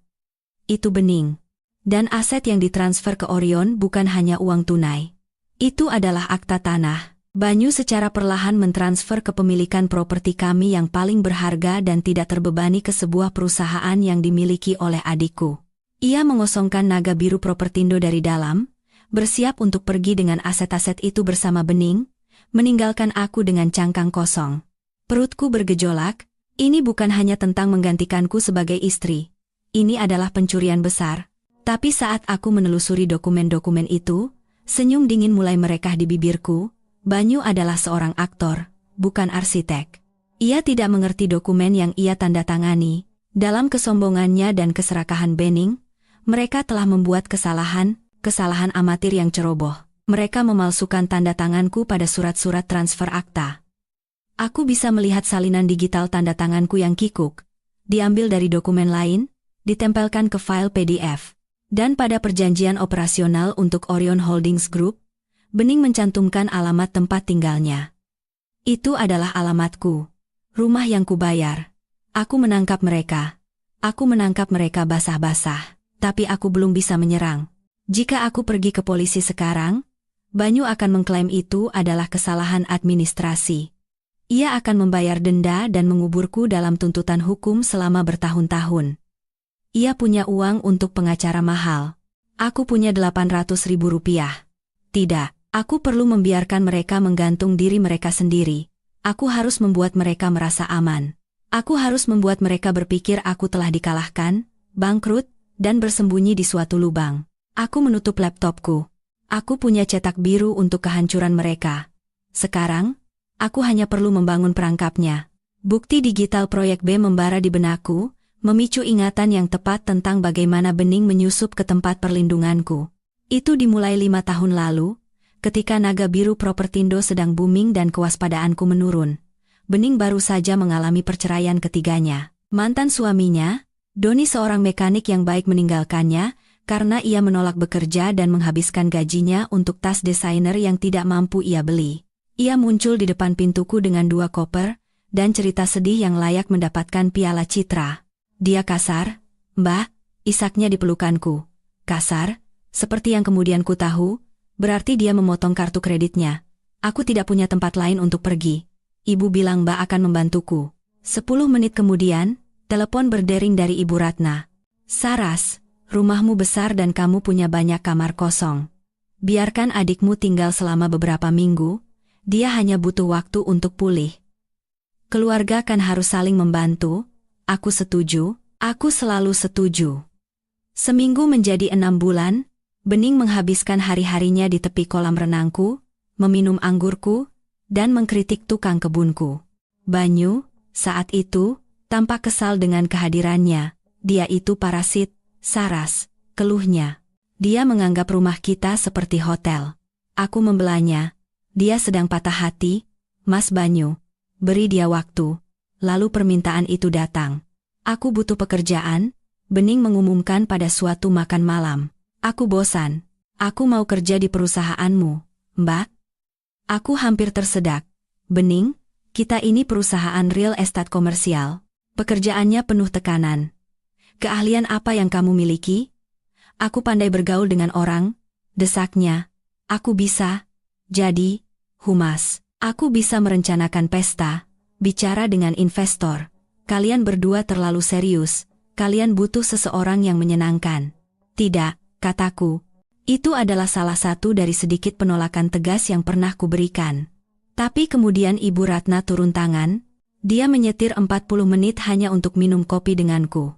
Itu Benning. Dan aset yang ditransfer ke Orion bukan hanya uang tunai. Itu adalah akta tanah. Banyu secara perlahan mentransfer kepemilikan properti kami yang paling berharga dan tidak terbebani ke sebuah perusahaan yang dimiliki oleh adikku. Ia mengosongkan naga biru Propertindo dari dalam, bersiap untuk pergi dengan aset-aset itu bersama Bening, meninggalkan aku dengan cangkang kosong. Perutku bergejolak, ini bukan hanya tentang menggantikanku sebagai istri. Ini adalah pencurian besar. Tapi saat aku menelusuri dokumen-dokumen itu, senyum dingin mulai merekah di bibirku. Banyu adalah seorang aktor, bukan arsitek. Ia tidak mengerti dokumen yang ia tanda tangani. Dalam kesombongannya dan keserakahan Bening, mereka telah membuat kesalahan amatir yang ceroboh. Mereka memalsukan tanda tanganku pada surat-surat transfer akta. Aku bisa melihat salinan digital tanda tanganku yang kikuk, diambil dari dokumen lain, ditempelkan ke file PDF. Dan pada perjanjian operasional untuk Orion Holdings Group, Bening mencantumkan alamat tempat tinggalnya. Itu adalah alamatku. Rumah yang kubayar. Aku menangkap mereka. Aku menangkap mereka basah-basah. Tapi aku belum bisa menyerang. Jika aku pergi ke polisi sekarang, Banyu akan mengklaim itu adalah kesalahan administrasi. Ia akan membayar denda dan menguburku dalam tuntutan hukum selama bertahun-tahun. Ia punya uang untuk pengacara mahal. Aku punya 800.000 rupiah. Tidak, aku perlu membiarkan mereka menggantung diri mereka sendiri. Aku harus membuat mereka merasa aman. Aku harus membuat mereka berpikir aku telah dikalahkan, bangkrut, dan bersembunyi di suatu lubang. Aku menutup laptopku. Aku punya cetak biru untuk kehancuran mereka. Sekarang, aku hanya perlu membangun perangkapnya. Bukti digital proyek B membara di benakku, memicu ingatan yang tepat tentang bagaimana Bening menyusup ke tempat perlindunganku. Itu dimulai 5 tahun lalu, ketika naga biru Propertindo sedang booming dan kewaspadaanku menurun. Bening baru saja mengalami perceraian ketiganya. Mantan suaminya, Doni, seorang mekanik yang baik, meninggalkannya karena ia menolak bekerja dan menghabiskan gajinya untuk tas desainer yang tidak mampu ia beli. Ia muncul di depan pintuku dengan 2 koper dan cerita sedih yang layak mendapatkan piala citra. Dia kasar, "Mbak," isaknya di pelukanku. Kasar, seperti yang kemudian ku tahu, berarti dia memotong kartu kreditnya. Aku tidak punya tempat lain untuk pergi. Ibu bilang Mbak akan membantuku. 10 menit kemudian, telepon berdering dari Ibu Ratna. "Saras, rumahmu besar dan kamu punya banyak kamar kosong. Biarkan adikmu tinggal selama beberapa minggu, dia hanya butuh waktu untuk pulih. Keluarga kan harus saling membantu." Aku setuju, aku selalu setuju. Seminggu menjadi 6 bulan, Bening menghabiskan hari-harinya di tepi kolam renangku, meminum anggurku, dan mengkritik tukang kebunku. Banyu, saat itu, tampak kesal dengan kehadirannya. Dia itu parasit, Saras, keluhnya. Dia menganggap rumah kita seperti hotel. Aku membelanya. Dia sedang patah hati, Mas Banyu. Beri dia waktu. Lalu permintaan itu datang. "Aku butuh pekerjaan," Bening mengumumkan pada suatu makan malam. "Aku bosan. Aku mau kerja di perusahaanmu, Mbak." Aku hampir tersedak. "Bening, kita ini perusahaan real estate komersial. Pekerjaannya penuh tekanan. Keahlian apa yang kamu miliki?" "Aku pandai bergaul dengan orang," desaknya. "Aku bisa jadi humas. Aku bisa merencanakan pesta, bicara dengan investor. Kalian berdua terlalu serius. Kalian butuh seseorang yang menyenangkan." "Tidak," kataku. Itu adalah salah satu dari sedikit penolakan tegas yang pernah kuberikan. Tapi kemudian Ibu Ratna turun tangan. Dia menyetir 40 menit hanya untuk minum kopi denganku.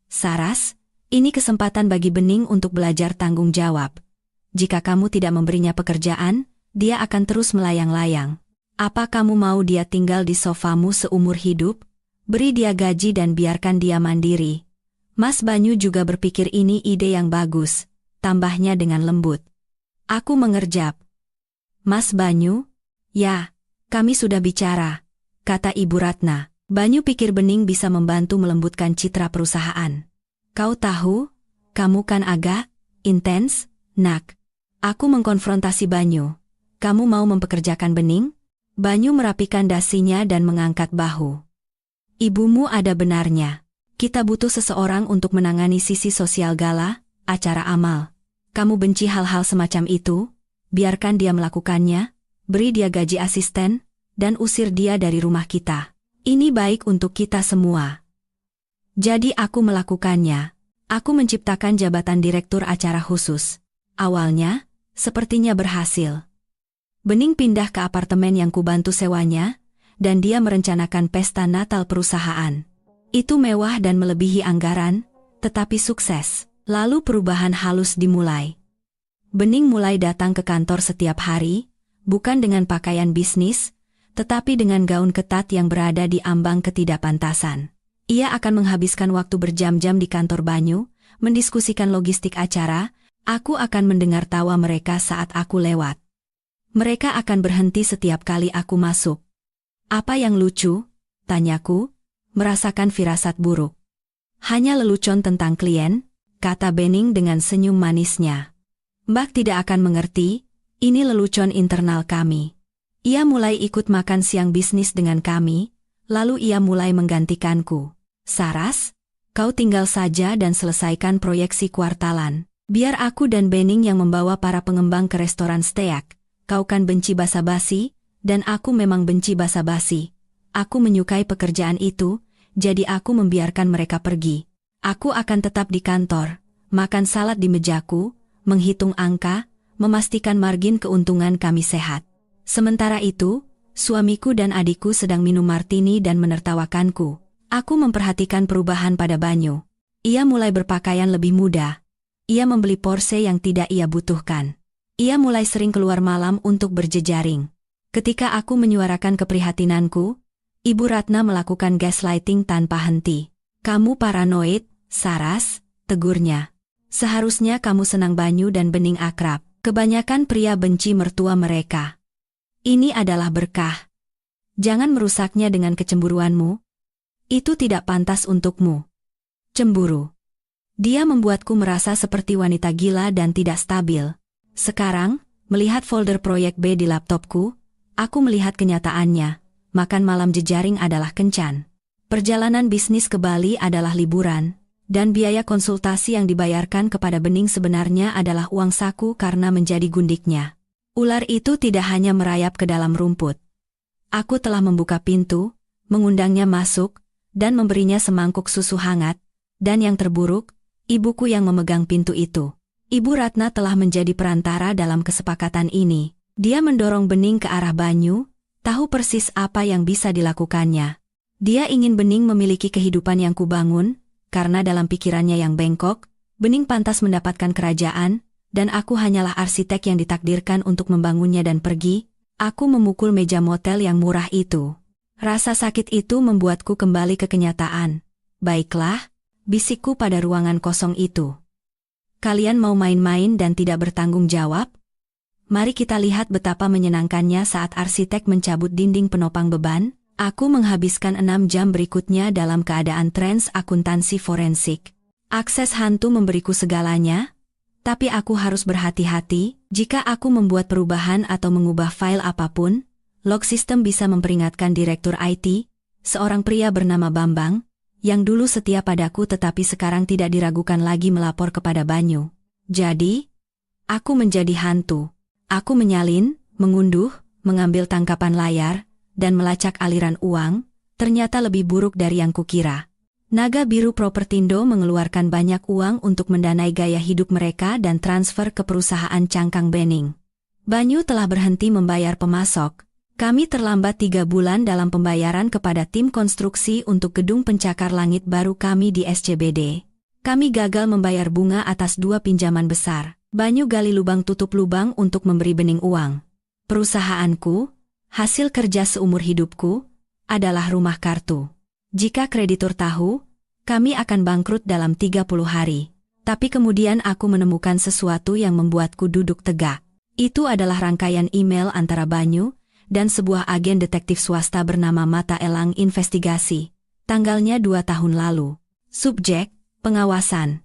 "Saras, ini kesempatan bagi Bening untuk belajar tanggung jawab. Jika kamu tidak memberinya pekerjaan, dia akan terus melayang-layang. Apa kamu mau dia tinggal di sofamu seumur hidup? Beri dia gaji dan biarkan dia mandiri." Mas Banyu juga berpikir ini ide yang bagus, tambahnya dengan lembut. Aku mengerjap. "Mas Banyu?" "Ya, kami sudah bicara," kata Ibu Ratna. Banyu pikir Bening bisa membantu melembutkan citra perusahaan. "Kau tahu, kamu kan agak intens, Nak." Aku mengkonfrontasi Banyu. "Kamu mau mempekerjakan Bening?" Banyu merapikan dasinya dan mengangkat bahu. "Ibumu ada benarnya. Kita butuh seseorang untuk menangani sisi sosial gala, acara amal. Kamu benci hal-hal semacam itu?" biarkan dia melakukannya, beri dia gaji asisten, dan usir dia dari rumah kita. Ini baik untuk kita semua. Jadi aku melakukannya. Aku menciptakan jabatan direktur acara khusus. Awalnya, sepertinya berhasil. Bening pindah ke apartemen yang kubantu sewanya, dan dia merencanakan pesta Natal perusahaan. Itu mewah dan melebihi anggaran, tetapi sukses. Lalu perubahan halus dimulai. Bening mulai datang ke kantor setiap hari, bukan dengan pakaian bisnis, tetapi dengan gaun ketat yang berada di ambang ketidakpantasan. Ia akan menghabiskan waktu berjam-jam di kantor Banyu, mendiskusikan logistik acara. Aku akan mendengar tawa mereka saat aku lewat. Mereka akan berhenti setiap kali aku masuk. Apa yang lucu? Tanyaku, merasakan firasat buruk. Hanya lelucon tentang klien, kata Bening dengan senyum manisnya. Mbak tidak akan mengerti, ini lelucon internal kami. Ia mulai ikut makan siang bisnis dengan kami, lalu ia mulai menggantikanku. Saras, kau tinggal saja dan selesaikan proyeksi kuartalan. Biar aku dan Bening yang membawa para pengembang ke restoran steak. Kau kan benci basa-basi, dan aku memang benci basa-basi. Aku menyukai pekerjaan itu, jadi aku membiarkan mereka pergi. Aku akan tetap di kantor, makan salad di mejaku, menghitung angka, memastikan margin keuntungan kami sehat. Sementara itu, suamiku dan adikku sedang minum martini dan menertawakanku. Aku memperhatikan perubahan pada Banyu. Ia mulai berpakaian lebih muda. Ia membeli Porsche yang tidak ia butuhkan. Ia mulai sering keluar malam untuk berjejaring. Ketika aku menyuarakan keprihatinanku, Ibu Ratna melakukan gaslighting tanpa henti. Kamu paranoid, Saras, tegurnya. Seharusnya kamu senang Banyu dan Bening akrab. Kebanyakan pria benci mertua mereka. Ini adalah berkah. Jangan merusaknya dengan kecemburuanmu. Itu tidak pantas untukmu. Cemburu. Dia membuatku merasa seperti wanita gila dan tidak stabil. Sekarang, melihat folder proyek B di laptopku, aku melihat kenyataannya. Makan malam jejaring adalah kencan. Perjalanan bisnis ke Bali adalah liburan, dan biaya konsultasi yang dibayarkan kepada Bening sebenarnya adalah uang saku karena menjadi gundiknya. Ular itu tidak hanya merayap ke dalam rumput. Aku telah membuka pintu, mengundangnya masuk, dan memberinya semangkuk susu hangat, dan yang terburuk, ibuku yang memegang pintu itu. Ibu Ratna telah menjadi perantara dalam kesepakatan ini. Dia mendorong Bening ke arah Banyu, tahu persis apa yang bisa dilakukannya. Dia ingin Bening memiliki kehidupan yang kubangun, karena dalam pikirannya yang bengkok, Bening pantas mendapatkan kerajaan, dan aku hanyalah arsitek yang ditakdirkan untuk membangunnya dan pergi. Aku memukul meja motel yang murah itu. Rasa sakit itu membuatku kembali ke kenyataan. Baiklah, bisikku pada ruangan kosong itu. Kalian mau main-main dan tidak bertanggung jawab? Mari kita lihat betapa menyenangkannya saat arsitek mencabut dinding penopang beban. Aku menghabiskan 6 jam berikutnya dalam keadaan trans akuntansi forensik. Akses hantu memberiku segalanya, tapi aku harus berhati-hati. Jika aku membuat perubahan atau mengubah file apapun, log system bisa memperingatkan direktur IT, seorang pria bernama Bambang, yang dulu setia padaku tetapi sekarang tidak diragukan lagi melapor kepada Banyu. Jadi, aku menjadi hantu. Aku menyalin, mengunduh, mengambil tangkapan layar, dan melacak aliran uang, ternyata lebih buruk dari yang kukira. Naga Biru Propertindo mengeluarkan banyak uang untuk mendanai gaya hidup mereka dan transfer ke perusahaan cangkang Bening. Banyu telah berhenti membayar pemasok. Kami terlambat 3 bulan dalam pembayaran kepada tim konstruksi untuk gedung pencakar langit baru kami di SCBD. Kami gagal membayar bunga atas 2 pinjaman besar. Banyu gali lubang tutup lubang untuk memberi Bening uang. Perusahaanku, hasil kerja seumur hidupku, adalah rumah kartu. Jika kreditur tahu, kami akan bangkrut dalam 30 hari. Tapi kemudian aku menemukan sesuatu yang membuatku duduk tegak. Itu adalah rangkaian email antara Banyu dan sebuah agen detektif swasta bernama Mata Elang Investigasi. Tanggalnya 2 tahun lalu. Subjek, pengawasan.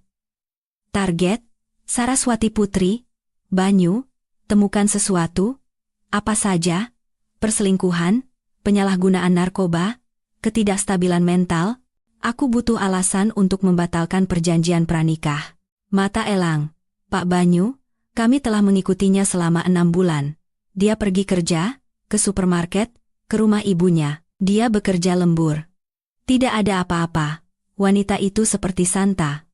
Target, Saraswati Putri. Banyu, temukan sesuatu. Apa saja? Perselingkuhan, penyalahgunaan narkoba, ketidakstabilan mental. Aku butuh alasan untuk membatalkan perjanjian pranikah. Mata Elang, Pak Banyu, Kami telah mengikutinya selama 6 bulan. Dia pergi kerja, ke supermarket, ke rumah ibunya. Dia bekerja lembur. Tidak ada apa-apa. Wanita itu seperti Santa.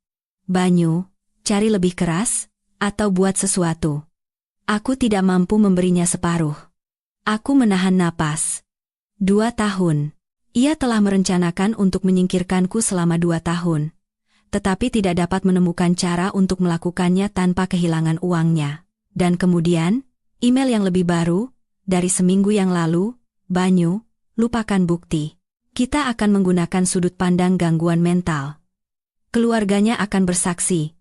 Banyu, cari lebih keras, atau buat sesuatu. Aku tidak mampu memberinya separuh. Aku menahan napas. 2 tahun. Ia telah merencanakan untuk menyingkirkanku selama 2 tahun. Tetapi tidak dapat menemukan cara untuk melakukannya tanpa kehilangan uangnya. Dan kemudian, email yang lebih baru, dari seminggu yang lalu, Banyu, lupakan bukti. Kita akan menggunakan sudut pandang gangguan mental. Keluarganya akan bersaksi.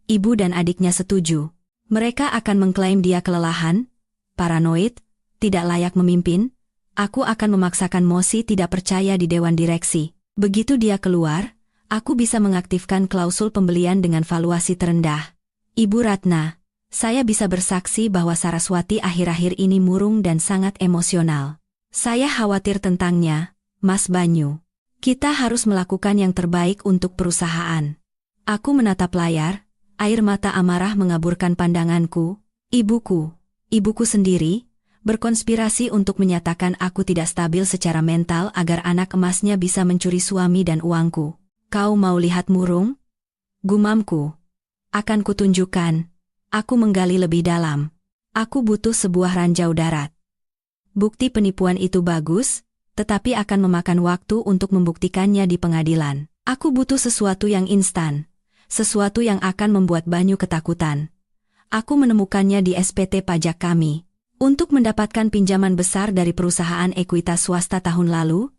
Ibu dan adiknya setuju. Mereka akan mengklaim dia kelelahan, paranoid, tidak layak memimpin. Aku akan memaksakan Mosi tidak percaya di dewan direksi. Begitu dia keluar, aku bisa mengaktifkan klausul pembelian dengan valuasi terendah. Ibu Ratna, saya bisa bersaksi bahwa Saraswati akhir-akhir ini murung dan sangat emosional. Saya khawatir tentangnya, Mas Banyu. Kita harus melakukan yang terbaik untuk perusahaan. Aku menatap layar, air mata amarah mengaburkan pandanganku. Ibuku sendiri, berkonspirasi untuk menyatakan aku tidak stabil secara mental agar anak emasnya bisa mencuri suami dan uangku. Kau mau lihat murung? Gumamku. Akan kutunjukkan. Aku menggali lebih dalam. Aku butuh sebuah ranjau darat. Bukti penipuan itu bagus, tetapi akan memakan waktu untuk membuktikannya di pengadilan. Aku butuh sesuatu yang instan. Sesuatu yang akan membuat Banyu ketakutan. Aku menemukannya di SPT pajak kami. Untuk mendapatkan pinjaman besar dari perusahaan ekuitas swasta tahun lalu,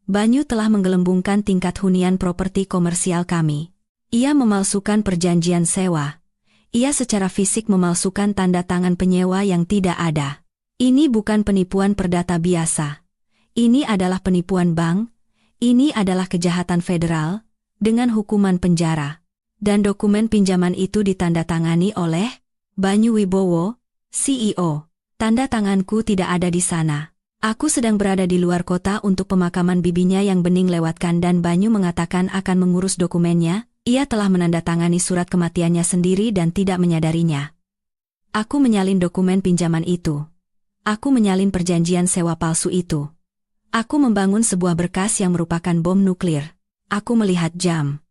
Banyu telah menggelembungkan tingkat hunian properti komersial kami. Ia memalsukan perjanjian sewa. Ia secara fisik memalsukan tanda tangan penyewa yang tidak ada. Ini bukan penipuan perdata biasa. Ini adalah penipuan bank. Ini adalah kejahatan federal, dengan hukuman penjara. Dan dokumen pinjaman itu ditandatangani oleh Banyu Wibowo, CEO. Tanda tanganku tidak ada di sana. Aku sedang berada di luar kota untuk pemakaman bibinya yang bening lewatkan dan Banyu mengatakan akan mengurus dokumennya. Ia telah menandatangani surat kematiannya sendiri dan tidak menyadarinya. Aku menyalin dokumen pinjaman itu. Aku menyalin perjanjian sewa palsu itu. Aku membangun sebuah berkas yang merupakan bom nuklir. Aku melihat jam.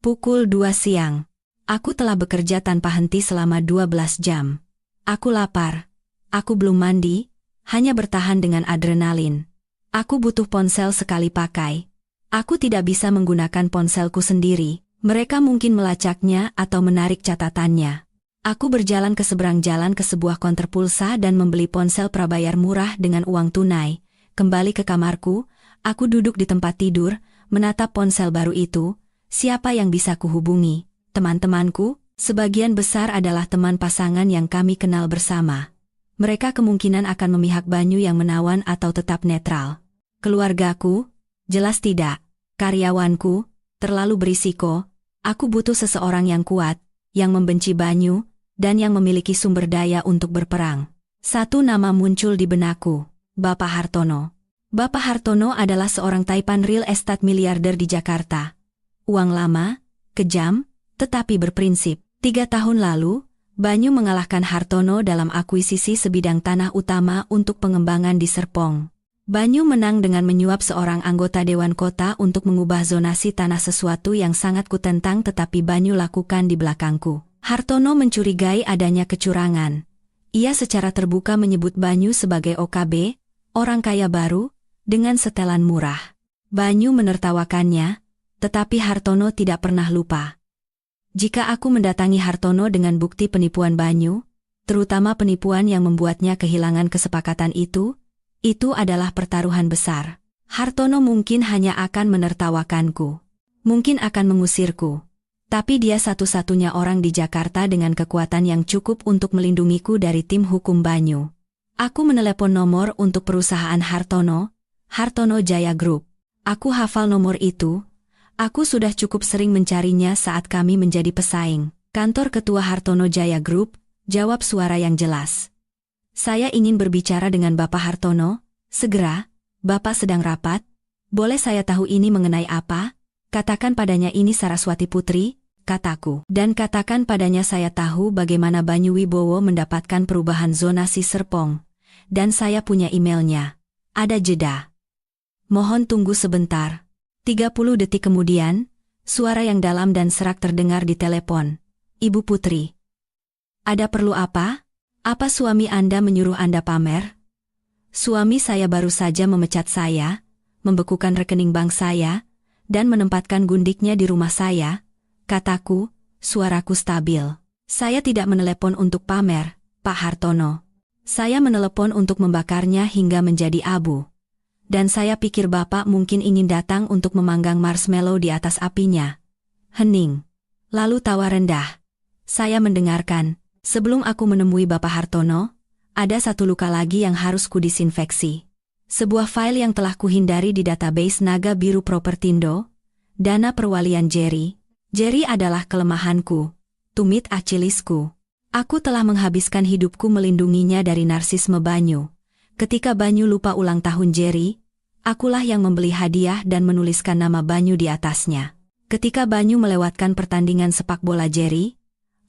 Pukul 2 siang. Aku telah bekerja tanpa henti selama 12 jam. Aku lapar. Aku belum mandi. Hanya bertahan dengan adrenalin. Aku butuh ponsel sekali pakai. Aku tidak bisa menggunakan ponselku sendiri. Mereka mungkin melacaknya atau menarik catatannya. Aku berjalan ke seberang jalan ke sebuah konter pulsa dan membeli ponsel prabayar murah dengan uang tunai. Kembali ke kamarku, aku duduk di tempat tidur, menatap ponsel baru itu. Siapa yang bisa kuhubungi? Teman-temanku, sebagian besar adalah teman pasangan yang kami kenal bersama. Mereka kemungkinan akan memihak Banyu yang menawan atau tetap netral. Keluargaku? Jelas tidak. Karyawanku? Terlalu berisiko. Aku butuh seseorang yang kuat, yang membenci Banyu, dan yang memiliki sumber daya untuk berperang. Satu nama muncul di benakku, Bapak Hartono. Bapak Hartono adalah seorang taipan real estate miliarder di Jakarta. Uang lama, kejam, tetapi berprinsip. 3 tahun lalu, Banyu mengalahkan Hartono dalam akuisisi sebidang tanah utama untuk pengembangan di Serpong. Banyu menang dengan menyuap seorang anggota Dewan Kota untuk mengubah zonasi tanah, sesuatu yang sangat kutentang tetapi Banyu lakukan di belakangku. Hartono mencurigai adanya kecurangan. Ia secara terbuka menyebut Banyu sebagai OKB, orang kaya baru, dengan setelan murah. Banyu menertawakannya, tetapi Hartono tidak pernah lupa. Jika aku mendatangi Hartono dengan bukti penipuan Banyu, terutama penipuan yang membuatnya kehilangan kesepakatan itu adalah pertaruhan besar. Hartono mungkin hanya akan menertawakanku. Mungkin akan mengusirku. Tapi dia satu-satunya orang di Jakarta dengan kekuatan yang cukup untuk melindungiku dari tim hukum Banyu. Aku menelepon nomor untuk perusahaan Hartono, Hartono Jaya Group. Aku hafal nomor itu. Aku sudah cukup sering mencarinya saat kami menjadi pesaing. Kantor Ketua Hartono Jaya Group, jawab suara yang jelas. Saya ingin berbicara dengan Bapak Hartono. Segera, Bapak sedang rapat. Boleh saya tahu ini mengenai apa? Katakan padanya ini Saraswati Putri. kataku. Dan katakan padanya saya tahu bagaimana Banyu Wibowo mendapatkan perubahan zonasi Serpong. Dan saya punya emailnya. Ada jeda. Mohon tunggu sebentar. 30 detik kemudian, suara yang dalam dan serak terdengar di telepon. Ibu Putri. Ada perlu apa? Apa suami Anda menyuruh Anda pamer? Suami saya baru saja memecat saya, membekukan rekening bank saya, dan menempatkan gundiknya di rumah saya, kataku, suaraku stabil. Saya tidak menelepon untuk pamer, Pak Hartono. Saya menelepon untuk membakarnya hingga menjadi abu. Dan saya pikir Bapak mungkin ingin datang untuk memanggang marshmallow di atas apinya. Hening. Lalu tawa rendah. Saya mendengarkan. Sebelum aku menemui Bapak Hartono, ada satu luka lagi yang harus kudisinfeksi. Sebuah file yang telah kuhindari di database Naga Biru Propertindo, dana perwalian Jerry. Jerry adalah kelemahanku, tumit Achillesku. Aku telah menghabiskan hidupku melindunginya dari narsisme Banyu. Ketika Banyu lupa ulang tahun Jerry, akulah yang membeli hadiah dan menuliskan nama Banyu di atasnya. Ketika Banyu melewatkan pertandingan sepak bola Jerry,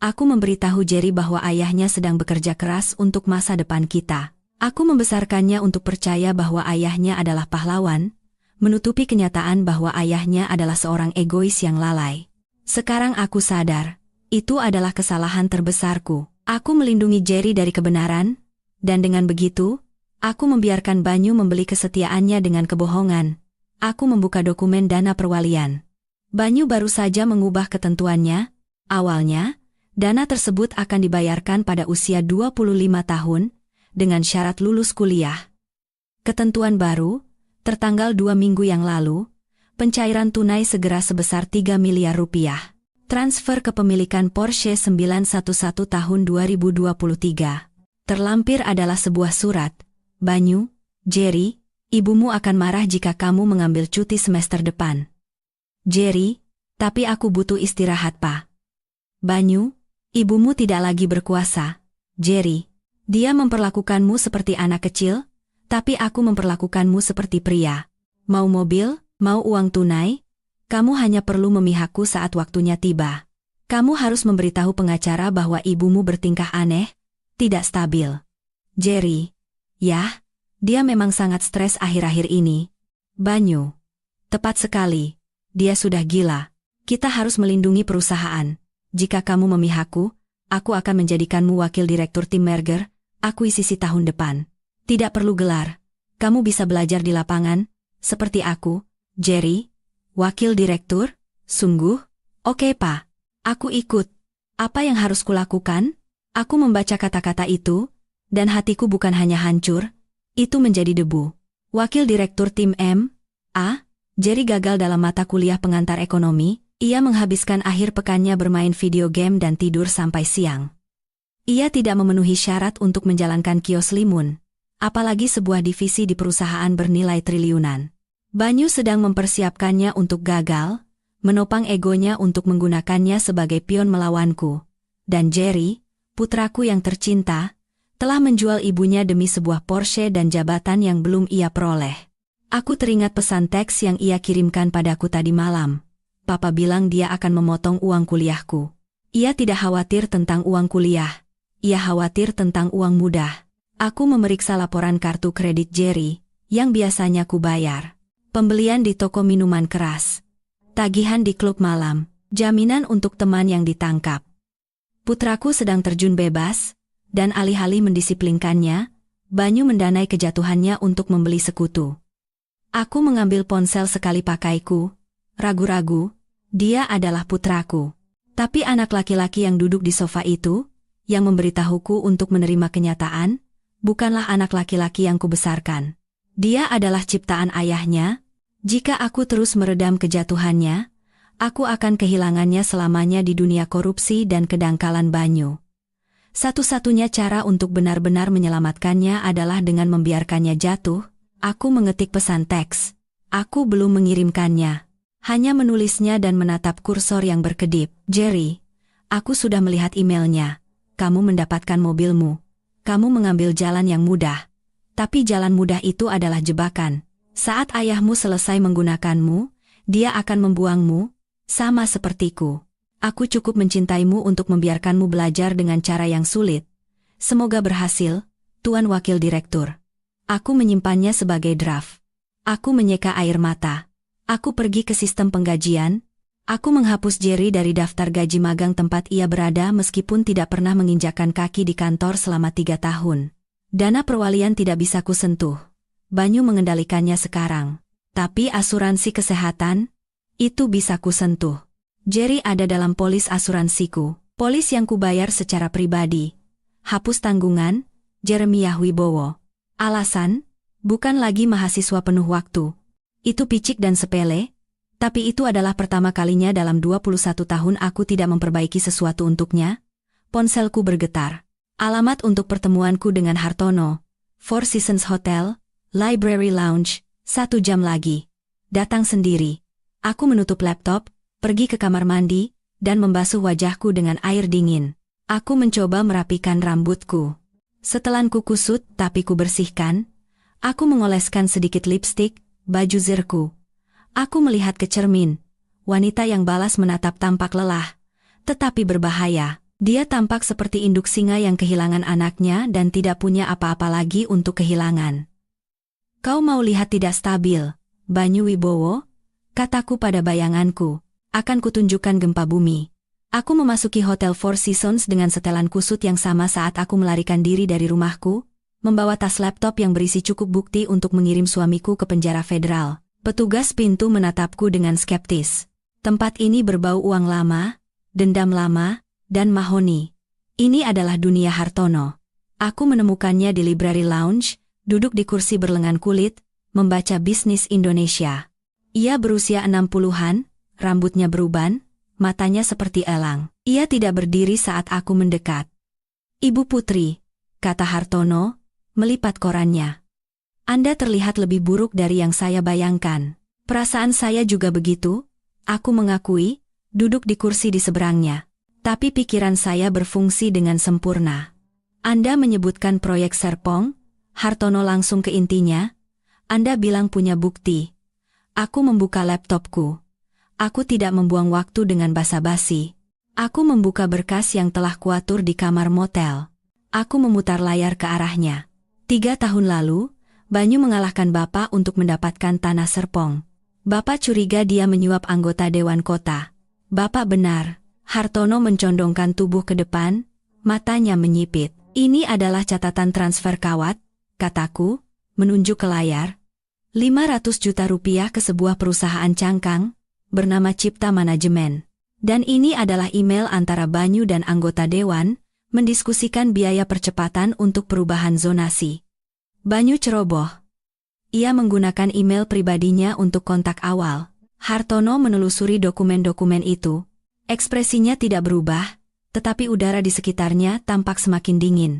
aku memberitahu Jerry bahwa ayahnya sedang bekerja keras untuk masa depan kita. Aku membesarkannya untuk percaya bahwa ayahnya adalah pahlawan, menutupi kenyataan bahwa ayahnya adalah seorang egois yang lalai. Sekarang aku sadar, itu adalah kesalahan terbesarku. Aku melindungi Jerry dari kebenaran, dan dengan begitu, aku membiarkan Banyu membeli kesetiaannya dengan kebohongan. Aku membuka dokumen dana perwalian. Banyu baru saja mengubah ketentuannya. Awalnya, dana tersebut akan dibayarkan pada usia 25 tahun, dengan syarat lulus kuliah. Ketentuan baru, tertanggal 2 minggu yang lalu, pencairan tunai segera sebesar 3 miliar rupiah. Transfer kepemilikan Porsche 911 tahun 2023. Terlampir adalah sebuah surat. Banyu, Jerry, ibumu akan marah jika kamu mengambil cuti semester depan. Jerry, tapi aku butuh istirahat, Pak. Banyu, ibumu tidak lagi berkuasa, Jerry. Dia memperlakukanmu seperti anak kecil, tapi aku memperlakukanmu seperti pria. Mau mobil, mau uang tunai, kamu hanya perlu memihakku saat waktunya tiba. Kamu harus memberitahu pengacara bahwa ibumu bertingkah aneh, tidak stabil. Jerry, ya, dia memang sangat stres akhir-akhir ini. Banyu, tepat sekali, dia sudah gila. Kita harus melindungi perusahaan. Jika kamu memihakku, aku akan menjadikanmu wakil direktur tim merger, akuisisi tahun depan. Tidak perlu gelar. Kamu bisa belajar di lapangan, seperti aku, Jerry. Wakil direktur? Sungguh? Oke, Pak. Aku ikut. Apa yang harus kulakukan? Aku membaca kata-kata itu, dan hatiku bukan hanya hancur, itu menjadi debu. Wakil direktur tim M.A. Jerry gagal dalam mata kuliah pengantar ekonomi. Ia menghabiskan akhir pekannya bermain video game dan tidur sampai siang. Ia tidak memenuhi syarat untuk menjalankan kios limun, apalagi sebuah divisi di perusahaan bernilai triliunan. Banyu sedang mempersiapkannya untuk gagal, menopang egonya untuk menggunakannya sebagai pion melawanku. Dan Jerry, putraku yang tercinta, telah menjual ibunya demi sebuah Porsche dan jabatan yang belum ia peroleh. Aku teringat pesan teks yang ia kirimkan padaku tadi malam. Papa bilang dia akan memotong uang kuliahku. Ia tidak khawatir tentang uang kuliah. Ia khawatir tentang uang mudah. Aku memeriksa laporan kartu kredit Jerry, yang biasanya ku bayar. Pembelian di toko minuman keras. Tagihan di klub malam. Jaminan untuk teman yang ditangkap. Putraku sedang terjun bebas, dan alih-alih mendisiplinkannya, Banyu mendanai kejatuhannya untuk membeli sekutu. Aku mengambil ponsel sekali pakaiku. Ragu-ragu, dia adalah putraku. Tapi anak laki-laki yang duduk di sofa itu, yang memberitahuku untuk menerima kenyataan, bukanlah anak laki-laki yang kubesarkan. Dia adalah ciptaan ayahnya. Jika aku terus meredam kejatuhannya, aku akan kehilangannya selamanya di dunia korupsi dan kedangkalan Banyu. Satu-satunya cara untuk benar-benar menyelamatkannya adalah dengan membiarkannya jatuh. Aku mengetik pesan teks. Aku belum mengirimkannya. Hanya menulisnya dan menatap kursor yang berkedip. Jerry, aku sudah melihat emailnya. Kamu mendapatkan mobilmu. Kamu mengambil jalan yang mudah. Tapi jalan mudah itu adalah jebakan. Saat ayahmu selesai menggunakanmu, dia akan membuangmu, sama sepertiku. Aku cukup mencintaimu untuk membiarkanmu belajar dengan cara yang sulit. Semoga berhasil, Tuan Wakil Direktur. Aku menyimpannya sebagai draft. Aku menyeka air mata. Aku pergi ke sistem penggajian. Aku menghapus Jerry dari daftar gaji magang tempat ia berada meskipun tidak pernah menginjakkan kaki di kantor selama 3 tahun. Dana perwalian tidak bisa kusentuh. Banyu mengendalikannya sekarang. Tapi asuransi kesehatan, itu bisa kusentuh. Jerry ada dalam polis asuransiku, polis yang kubayar secara pribadi. Hapus tanggungan, Jeremiah Wibowo. Alasan? Bukan lagi mahasiswa penuh waktu. Itu picik dan sepele. Tapi itu adalah pertama kalinya dalam 21 tahun aku tidak memperbaiki sesuatu untuknya. Ponselku bergetar. Alamat untuk pertemuanku dengan Hartono. Four Seasons Hotel, Library Lounge, 1 jam lagi. Datang sendiri. Aku menutup laptop, pergi ke kamar mandi, dan membasuh wajahku dengan air dingin. Aku mencoba merapikan rambutku. Setelanku kusut tapi ku bersihkan. Aku mengoleskan sedikit lipstik, baju zirku. Aku melihat ke cermin. Wanita yang balas menatap tampak lelah, tetapi berbahaya. Dia tampak seperti induk singa yang kehilangan anaknya dan tidak punya apa-apa lagi untuk kehilangan. Kau mau lihat tidak stabil, Banyu Wibowo? Kataku pada bayanganku. Akan kutunjukkan gempa bumi. Aku memasuki Hotel Four Seasons dengan setelan kusut yang sama saat aku melarikan diri dari rumahku, membawa tas laptop yang berisi cukup bukti untuk mengirim suamiku ke penjara federal. Petugas pintu menatapku dengan skeptis. Tempat ini berbau uang lama, dendam lama, dan mahoni. Ini adalah dunia Hartono. Aku menemukannya di Library Lounge, duduk di kursi berlengan kulit, membaca Bisnis Indonesia. Ia berusia 60-an, rambutnya beruban, matanya seperti elang. Ia tidak berdiri saat aku mendekat. Ibu Putri, kata Hartono, melipat korannya. Anda terlihat lebih buruk dari yang saya bayangkan. Perasaan saya juga begitu, aku mengakui, duduk di kursi di seberangnya. Tapi pikiran saya berfungsi dengan sempurna. Anda menyebutkan proyek Serpong, Hartono langsung ke intinya. Anda bilang punya bukti. Aku membuka laptopku. Aku tidak membuang waktu dengan basa-basi. Aku membuka berkas yang telah kuatur di kamar motel. Aku memutar layar ke arahnya. 3 tahun lalu, Banyu mengalahkan Bapak untuk mendapatkan tanah Serpong. Bapak curiga dia menyuap anggota Dewan Kota. Bapak benar. Hartono mencondongkan tubuh ke depan, matanya menyipit. Ini adalah catatan transfer kawat, kataku, menunjuk ke layar. 500 juta rupiah ke sebuah perusahaan cangkang, bernama Cipta Manajemen. Dan ini adalah email antara Banyu dan anggota Dewan, mendiskusikan biaya percepatan untuk perubahan zonasi. Banyu ceroboh. Ia menggunakan email pribadinya untuk kontak awal. Hartono menelusuri dokumen-dokumen itu. Ekspresinya tidak berubah, tetapi udara di sekitarnya tampak semakin dingin.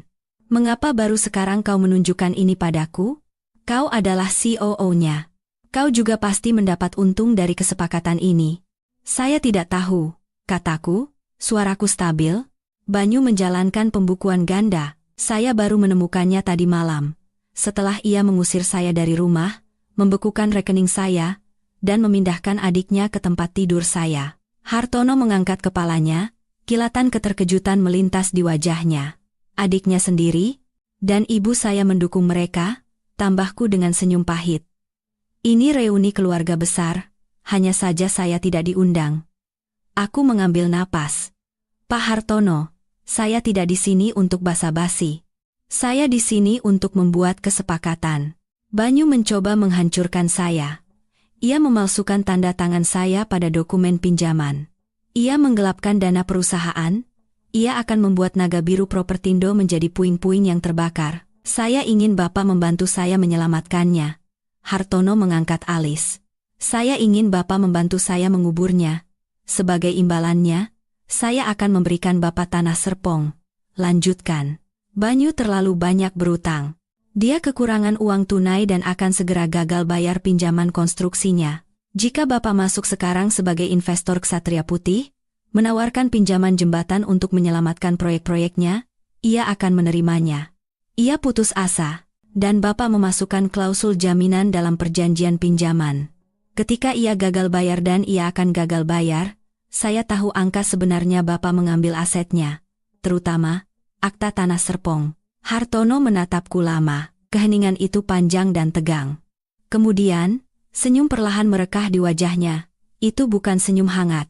Mengapa baru sekarang kau menunjukkan ini padaku? Kau adalah COO-nya. Kau juga pasti mendapat untung dari kesepakatan ini. Saya tidak tahu, kataku, suaraku stabil. Banyu menjalankan pembukuan ganda. Saya baru menemukannya tadi malam. Setelah ia mengusir saya dari rumah, membekukan rekening saya, dan memindahkan adiknya ke tempat tidur saya. Hartono mengangkat kepalanya, kilatan keterkejutan melintas di wajahnya. Adiknya sendiri, dan ibu saya mendukung mereka, tambahku dengan senyum pahit. Ini reuni keluarga besar, hanya saja saya tidak diundang. Aku mengambil napas. Pak Hartono, saya tidak di sini untuk basa-basi. Saya di sini untuk membuat kesepakatan. Banyu mencoba menghancurkan saya. Ia memalsukan tanda tangan saya pada dokumen pinjaman. Ia menggelapkan dana perusahaan. Ia akan membuat Naga Biru Propertindo menjadi puing-puing yang terbakar. Saya ingin Bapak membantu saya menyelamatkannya. Hartono mengangkat alis. Saya ingin Bapak membantu saya menguburnya. Sebagai imbalannya, saya akan memberikan Bapak tanah Serpong. Lanjutkan. Banyu terlalu banyak berutang. Dia kekurangan uang tunai dan akan segera gagal bayar pinjaman konstruksinya. Jika Bapak masuk sekarang sebagai investor Ksatria Putih, menawarkan pinjaman jembatan untuk menyelamatkan proyek-proyeknya, ia akan menerimanya. Ia putus asa, dan Bapak memasukkan klausul jaminan dalam perjanjian pinjaman. Ketika ia gagal bayar dan ia akan gagal bayar, Saya tahu angka sebenarnya Bapak mengambil asetnya, terutama akta tanah Serpong. Hartono menatapku lama, keheningan itu panjang dan tegang. Kemudian, senyum perlahan merekah di wajahnya. Itu bukan senyum hangat.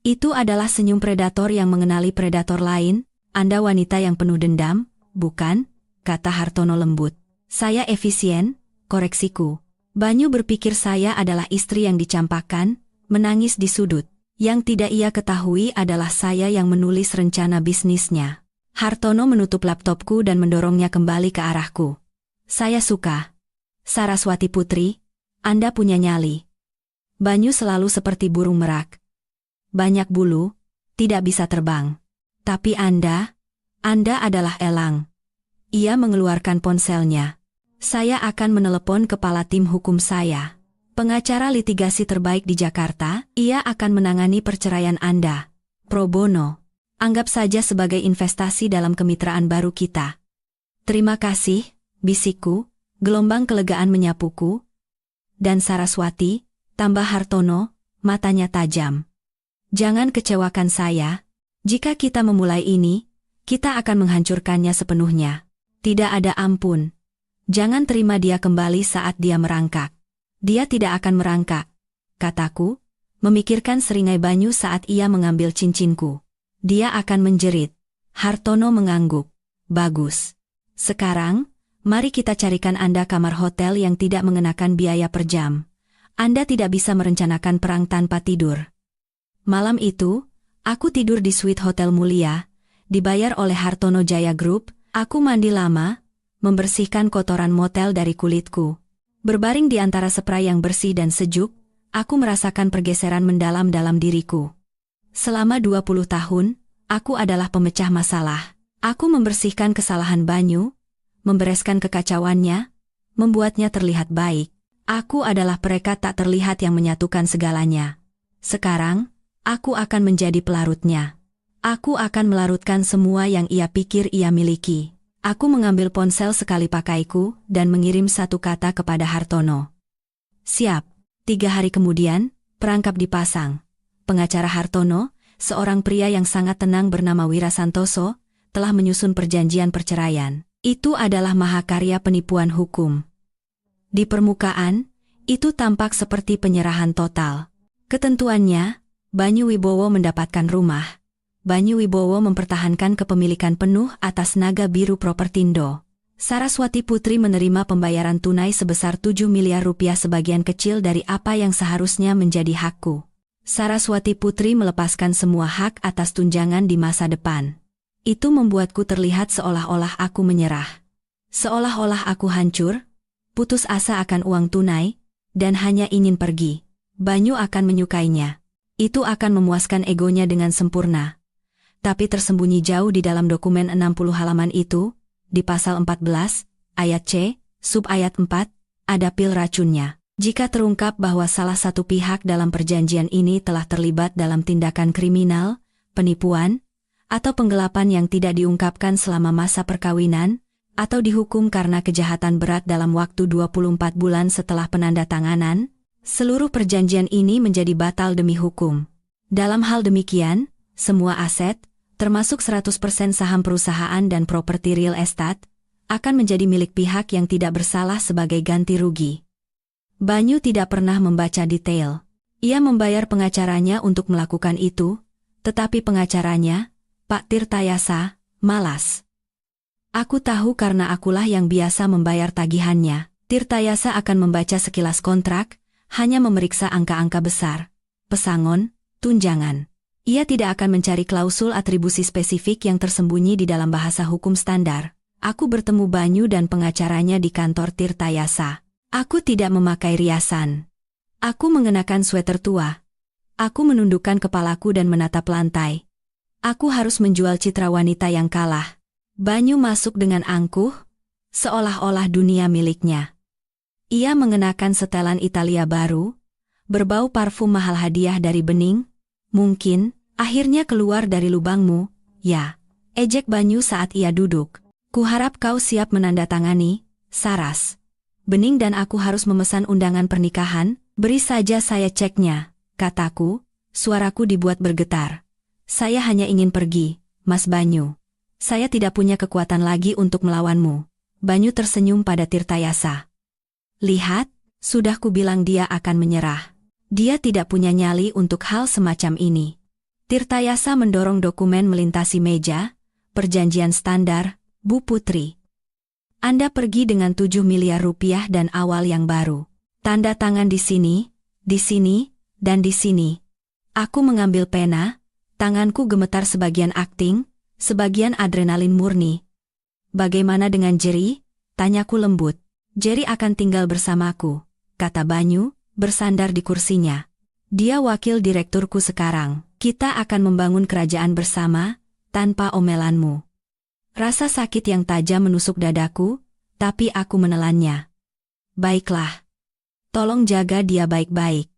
Itu adalah senyum predator yang mengenali predator lain. Anda wanita yang penuh dendam, bukan? Kata Hartono lembut. Saya efisien, koreksiku. Banyu berpikir saya adalah istri yang dicampakkan, menangis di sudut. Yang tidak ia ketahui adalah saya yang menulis rencana bisnisnya. Hartono menutup laptopku dan mendorongnya kembali ke arahku. Saya suka. Saraswati Putri, Anda punya nyali. Banyu selalu seperti burung merak. Banyak bulu, tidak bisa terbang. Tapi Anda adalah elang. Ia mengeluarkan ponselnya. Saya akan menelepon kepala tim hukum saya. Pengacara litigasi terbaik di Jakarta, ia akan menangani perceraian Anda. Pro bono. Anggap saja sebagai investasi dalam kemitraan baru kita. Terima kasih, bisikku, gelombang kelegaan menyapuku. Dan Saraswati, tambah Hartono, matanya tajam. Jangan kecewakan saya. Jika kita memulai ini, kita akan menghancurkannya sepenuhnya. Tidak ada ampun. Jangan terima dia kembali saat dia merangkak. Dia tidak akan merangkak, kataku, memikirkan seringai Banyu saat ia mengambil cincinku. Dia akan menjerit. Hartono mengangguk. Bagus. Sekarang, mari kita carikan Anda kamar hotel yang tidak mengenakan biaya per jam. Anda tidak bisa merencanakan perang tanpa tidur. Malam itu, aku tidur di suite hotel mulia, dibayar oleh Hartono Jaya Group. Aku mandi lama, membersihkan kotoran motel dari kulitku. Berbaring di antara spray yang bersih dan sejuk, aku merasakan pergeseran mendalam dalam diriku. Selama 20 tahun, aku adalah pemecah masalah. Aku membersihkan kesalahan Banyu, membereskan kekacauannya, membuatnya terlihat baik. Aku adalah perekat tak terlihat yang menyatukan segalanya. Sekarang, aku akan menjadi pelarutnya. Aku akan melarutkan semua yang ia pikir ia miliki. Aku mengambil ponsel sekali pakaiku dan mengirim satu kata kepada Hartono. Siap. 3 hari kemudian, perangkap dipasang. Pengacara Hartono, seorang pria yang sangat tenang bernama Wira Santoso, telah menyusun perjanjian perceraian. Itu adalah mahakarya penipuan hukum. Di permukaan, itu tampak seperti penyerahan total. Ketentuannya, Banyu Wibowo mendapatkan rumah. Banyu Wibowo mempertahankan kepemilikan penuh atas Naga Biru Propertindo. Saraswati Putri menerima pembayaran tunai sebesar 7 miliar rupiah sebagian kecil dari apa yang seharusnya menjadi hakku. Saraswati Putri melepaskan semua hak atas tunjangan di masa depan. Itu membuatku terlihat seolah-olah aku menyerah. Seolah-olah aku hancur, putus asa akan uang tunai, dan hanya ingin pergi. Banyu akan menyukainya. Itu akan memuaskan egonya dengan sempurna. Tapi tersembunyi jauh di dalam dokumen 60 halaman itu, di pasal 14, ayat C, sub-ayat 4, ada pil racunnya. Jika terungkap bahwa salah satu pihak dalam perjanjian ini telah terlibat dalam tindakan kriminal, penipuan, atau penggelapan yang tidak diungkapkan selama masa perkawinan, atau dihukum karena kejahatan berat dalam waktu 24 bulan setelah penandatanganan, seluruh perjanjian ini menjadi batal demi hukum. Dalam hal demikian, semua aset, termasuk 100% saham perusahaan dan properti real estate, akan menjadi milik pihak yang tidak bersalah sebagai ganti rugi. Banyu tidak pernah membaca detail. Ia membayar pengacaranya untuk melakukan itu, tetapi pengacaranya, Pak Tirtayasa, malas. Aku tahu karena akulah yang biasa membayar tagihannya. Tirtayasa akan membaca sekilas kontrak, hanya memeriksa angka-angka besar, pesangon, tunjangan. Ia tidak akan mencari klausul atribusi spesifik yang tersembunyi di dalam bahasa hukum standar. Aku bertemu Banyu dan pengacaranya di kantor Tirtayasa. Aku tidak memakai riasan. Aku mengenakan sweater tua. Aku menundukkan kepalaku dan menatap lantai. Aku harus menjual citra wanita yang kalah. Banyu masuk dengan angkuh, seolah-olah dunia miliknya. Ia mengenakan setelan Italia baru, berbau parfum mahal hadiah dari Bening. Mungkin, akhirnya keluar dari lubangmu, ya, ejek Banyu saat ia duduk. Kuharap kau siap menandatangani, Saras. Bening dan aku harus memesan undangan pernikahan, beri saja saya ceknya, kataku, Suaraku dibuat bergetar. Saya hanya ingin pergi, Mas Banyu. Saya tidak punya kekuatan lagi untuk melawanmu. Banyu tersenyum pada Tirtayasa. Lihat, sudah kubilang dia akan menyerah. Dia tidak punya nyali untuk hal semacam ini. Tirtayasa mendorong dokumen melintasi meja. Perjanjian standar, Bu Putri. Anda pergi dengan 7 miliar rupiah dan awal yang baru. Tanda tangan di sini, dan di sini. Aku mengambil pena, tanganku gemetar sebagian akting, sebagian adrenalin murni. Bagaimana dengan Jerry? Tanyaku lembut. Jerry akan tinggal bersamaku, kata Banyu, bersandar di kursinya. Dia wakil direkturku sekarang. Kita akan membangun kerajaan bersama, tanpa omelanmu. Rasa sakit yang tajam menusuk dadaku, tapi aku menelannya. Baiklah. Tolong jaga dia baik-baik.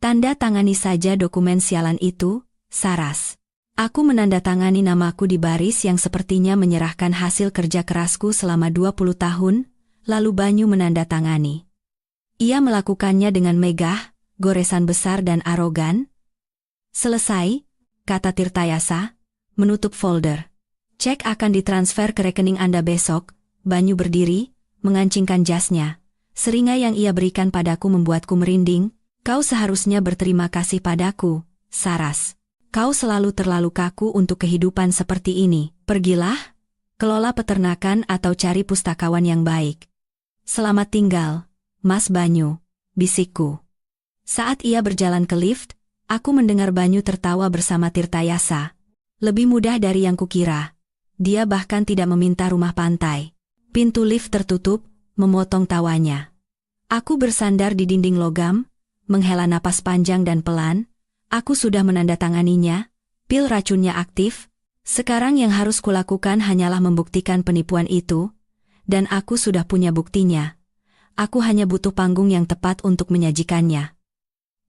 Tanda tangani saja dokumen sialan itu, Saras. Aku menandatangani namaku di baris yang sepertinya menyerahkan hasil kerja kerasku selama 20 tahun, lalu Banyu menandatangani. Ia melakukannya dengan megah, goresan besar dan arogan. Selesai, kata Tirtayasa, menutup folder. Cek akan ditransfer ke rekening Anda besok. Banyu berdiri, mengancingkan jasnya. Seringai yang ia berikan padaku membuatku merinding. Kau seharusnya berterima kasih padaku, Saras. Kau selalu terlalu kaku untuk kehidupan seperti ini. Pergilah, kelola peternakan atau cari pustakawan yang baik. Selamat tinggal, Mas Banyu, bisikku. Saat ia berjalan ke lift, aku mendengar Banyu tertawa bersama Tirtayasa. Lebih mudah dari yang kukira. Dia bahkan tidak meminta rumah pantai. Pintu lift tertutup, memotong tawanya. Aku bersandar di dinding logam, menghela napas panjang dan pelan. Aku sudah menandatanganinya, pil racunnya aktif. Sekarang yang harus kulakukan hanyalah membuktikan penipuan itu, dan aku sudah punya buktinya. Aku hanya butuh panggung yang tepat untuk menyajikannya.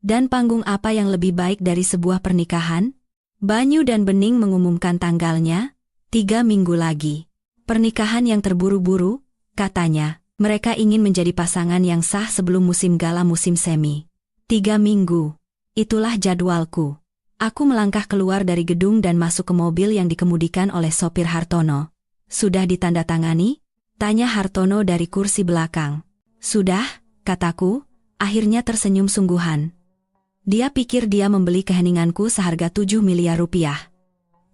Dan panggung apa yang lebih baik dari sebuah pernikahan? Banyu dan Bening mengumumkan tanggalnya, 3 minggu lagi. Pernikahan yang terburu-buru, katanya. Mereka ingin menjadi pasangan yang sah sebelum musim gala musim semi. 3 minggu. Itulah jadwalku. Aku melangkah keluar dari gedung dan masuk ke mobil yang dikemudikan oleh sopir Hartono. Sudah ditandatangani? Tanya Hartono dari kursi belakang. Sudah, kataku, akhirnya tersenyum sungguhan. Dia pikir dia membeli keheninganku seharga 7 miliar rupiah.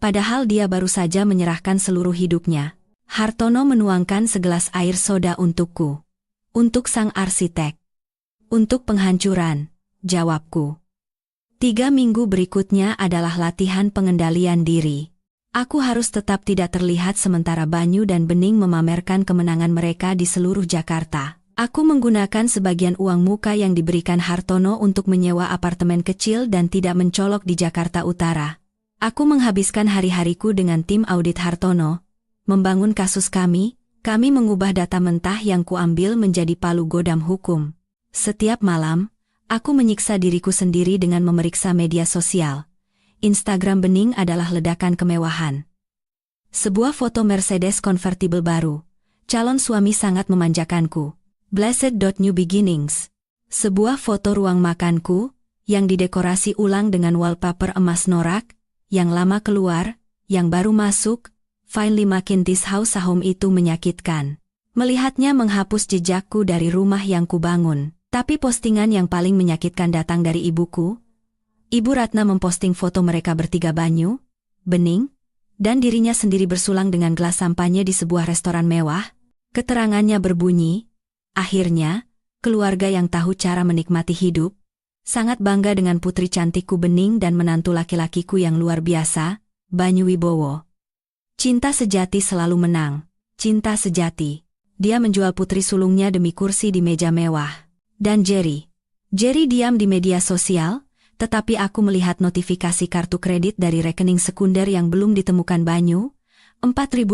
Padahal dia baru saja menyerahkan seluruh hidupnya. Hartono menuangkan segelas air soda untukku. Untuk sang arsitek. Untuk penghancuran, jawabku. 3 minggu berikutnya adalah latihan pengendalian diri. Aku harus tetap tidak terlihat sementara Banyu dan Bening memamerkan kemenangan mereka di seluruh Jakarta. Aku menggunakan sebagian uang muka yang diberikan Hartono untuk menyewa apartemen kecil dan tidak mencolok di Jakarta Utara. Aku menghabiskan hari-hariku dengan tim audit Hartono, membangun kasus kami mengubah data mentah yang kuambil menjadi palu godam hukum. Setiap malam, aku menyiksa diriku sendiri dengan memeriksa media sosial. Instagram Bening adalah ledakan kemewahan. Sebuah foto Mercedes convertible baru. Calon suami sangat memanjakanku. Blessed. New beginnings. Sebuah foto ruang makanku, yang didekorasi ulang dengan wallpaper emas norak, yang lama keluar, yang baru masuk. Finally makin this house a home itu menyakitkan. Melihatnya menghapus jejakku dari rumah yang kubangun. Tapi postingan yang paling menyakitkan datang dari ibuku. Ibu Ratna memposting foto mereka bertiga Banyu, Bening, dan dirinya sendiri bersulang dengan gelas sampanye di sebuah restoran mewah. Keterangannya berbunyi, akhirnya, keluarga yang tahu cara menikmati hidup, sangat bangga dengan putri cantikku Bening dan menantu laki-lakiku yang luar biasa, Banyu Wibowo. Cinta sejati selalu menang. Cinta sejati. Dia menjual putri sulungnya demi kursi di meja mewah. Dan Jerry diam di media sosial, tetapi aku melihat notifikasi kartu kredit dari rekening sekunder yang belum ditemukan Banyu, 4.000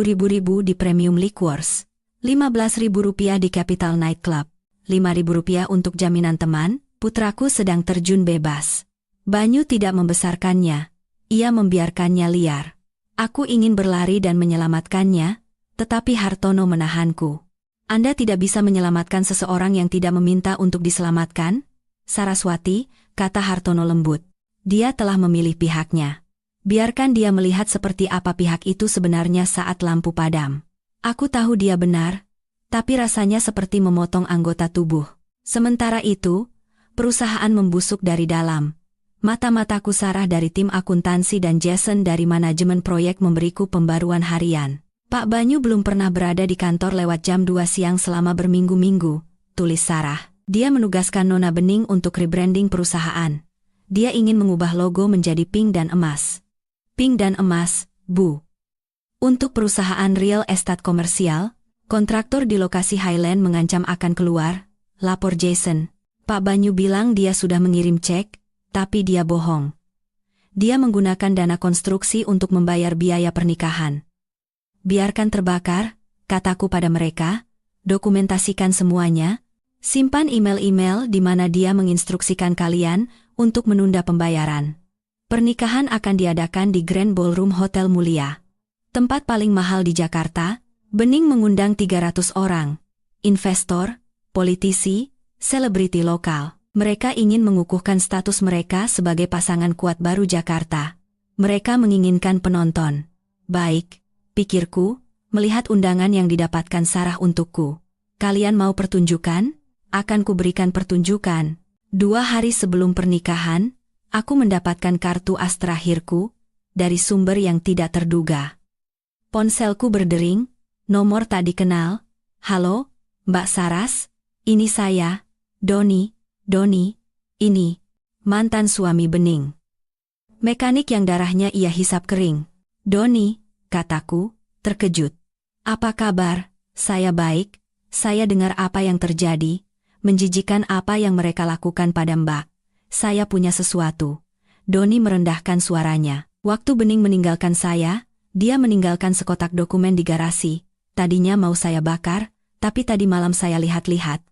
di Premium Liquors, 15.000 rupiah di Capital Nightclub, 5.000 rupiah untuk jaminan teman, putraku sedang terjun bebas. Banyu tidak membesarkannya, ia membiarkannya liar. Aku ingin berlari dan menyelamatkannya, tetapi Hartono menahanku. Anda tidak bisa menyelamatkan seseorang yang tidak meminta untuk diselamatkan? Saraswati, kata Hartono lembut. Dia telah memilih pihaknya. Biarkan dia melihat seperti apa pihak itu sebenarnya saat lampu padam. Aku tahu dia benar, tapi rasanya seperti memotong anggota tubuh. Sementara itu, perusahaan membusuk dari dalam. Mata-mataku Sarah dari tim akuntansi dan Jason dari manajemen proyek memberiku pembaruan harian. Pak Banyu belum pernah berada di kantor lewat jam 2 siang selama berminggu-minggu, tulis Sarah. Dia menugaskan Nona Bening untuk rebranding perusahaan. Dia ingin mengubah logo menjadi pink dan emas. Pink dan emas, Bu. Untuk perusahaan real estate komersial, kontraktor di lokasi Highland mengancam akan keluar, lapor Jason. Pak Banyu bilang dia sudah mengirim cek, tapi dia bohong. Dia menggunakan dana konstruksi untuk membayar biaya pernikahan. Biarkan terbakar, kataku pada mereka, dokumentasikan semuanya, simpan email-email di mana dia menginstruksikan kalian untuk menunda pembayaran. Pernikahan akan diadakan di Grand Ballroom Hotel Mulia. Tempat paling mahal di Jakarta. Bening mengundang 300 orang. Investor, politisi, selebriti lokal. Mereka ingin mengukuhkan status mereka sebagai pasangan kuat baru Jakarta. Mereka menginginkan penonton. Baik, pikirku, melihat undangan yang didapatkan Sarah untukku. Kalian mau pertunjukan? Akan kuberikan pertunjukan. 2 hari sebelum pernikahan, aku mendapatkan kartu as terakhirku, dari sumber yang tidak terduga. Ponselku berdering, nomor tak dikenal. Halo, Mbak Saras, ini saya, Doni, ini, mantan suami Bening. Mekanik yang darahnya ia hisap kering. Doni, kataku, terkejut. Apa kabar? Saya baik, saya dengar apa yang terjadi, menjijikan apa yang mereka lakukan pada Mbak. Saya punya sesuatu. Doni merendahkan suaranya. Waktu Bening meninggalkan saya, dia meninggalkan sekotak dokumen di garasi. Tadinya mau saya bakar, tapi tadi malam saya lihat-lihat.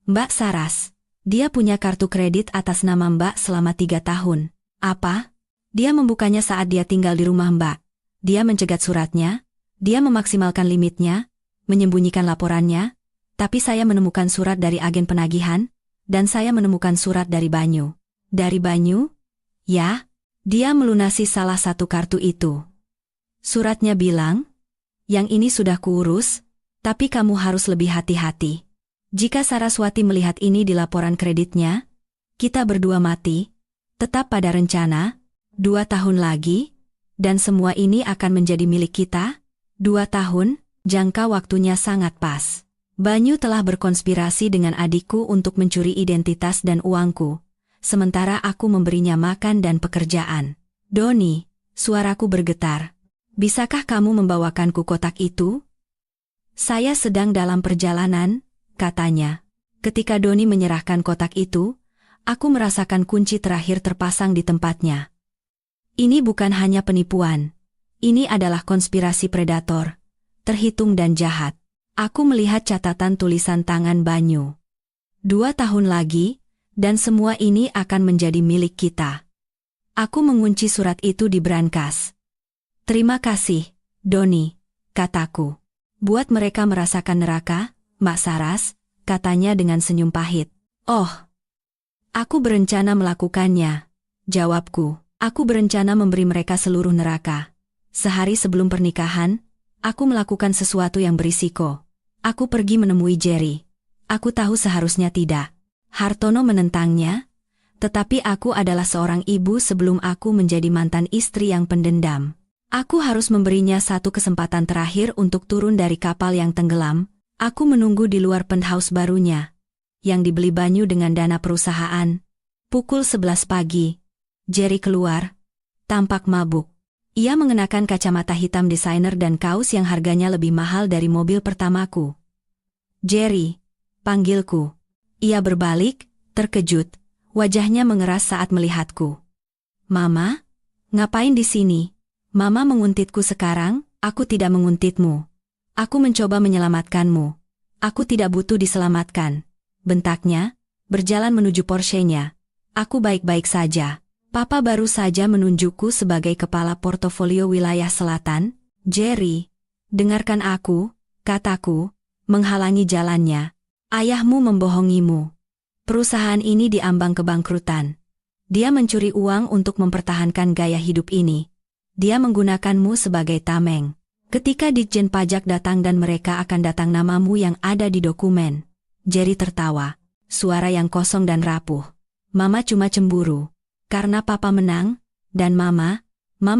Mbak Saras, dia punya kartu kredit atas nama Mbak selama 3 tahun. Apa? Dia membukanya saat dia tinggal di rumah Mbak. Dia mencegat suratnya, dia memaksimalkan limitnya, menyembunyikan laporannya, tapi saya menemukan surat dari agen penagihan, dan saya menemukan surat dari Banyu. Dari Banyu? Ya, dia melunasi salah satu kartu itu. Suratnya bilang, yang ini sudah kuurus, tapi kamu harus lebih hati-hati. Jika Saraswati melihat ini di laporan kreditnya, kita berdua mati, tetap pada rencana, 2 tahun lagi, dan semua ini akan menjadi milik kita. 2 tahun, jangka waktunya sangat pas. Banyu telah berkonspirasi dengan adikku untuk mencuri identitas dan uangku, sementara aku memberinya makan dan pekerjaan. Doni, suaraku bergetar. Bisakah kamu membawakanku kotak itu? Saya sedang dalam perjalanan, katanya. Ketika Doni menyerahkan kotak itu, aku merasakan kunci terakhir terpasang di tempatnya. Ini bukan hanya penipuan. Ini adalah konspirasi predator, terhitung dan jahat. Aku melihat catatan tulisan tangan Banyu. 2 tahun lagi, dan semua ini akan menjadi milik kita. Aku mengunci surat itu di brankas. Terima kasih, Doni, kataku. Buat mereka merasakan neraka, Mbak Saras, katanya dengan senyum pahit. Oh, aku berencana melakukannya, jawabku. Aku berencana memberi mereka seluruh neraka. Sehari sebelum pernikahan, aku melakukan sesuatu yang berisiko. Aku pergi menemui Jerry. Aku tahu seharusnya tidak. Hartono menentangnya, tetapi aku adalah seorang ibu sebelum aku menjadi mantan istri yang pendendam. Aku harus memberinya satu kesempatan terakhir untuk turun dari kapal yang tenggelam. Aku menunggu di luar penthouse barunya, yang dibeli Banyu dengan dana perusahaan. Pukul 11 pagi. Jerry keluar, tampak mabuk. Ia mengenakan kacamata hitam desainer dan kaos yang harganya lebih mahal dari mobil pertamaku. Jerry, panggilku. Ia berbalik, terkejut, wajahnya mengeras saat melihatku. Mama? Ngapain di sini? Mama menguntitku sekarang, aku tidak menguntitmu. Aku mencoba menyelamatkanmu. Aku tidak butuh diselamatkan. Bentaknya, berjalan menuju Porsche-nya. Aku baik-baik saja. Papa baru saja menunjukku sebagai kepala portofolio wilayah selatan. Jerry, dengarkan aku, kataku, menghalangi jalannya. Ayahmu membohongimu. Perusahaan ini diambang kebangkrutan. Dia mencuri uang untuk mempertahankan gaya hidup ini. Dia menggunakanmu sebagai tameng. Ketika Ditjen Pajak datang dan mereka akan datang namamu yang ada di dokumen. Jerry tertawa. Suara yang kosong dan rapuh. Mama cuma cemburu. Karena papa menang. Dan mama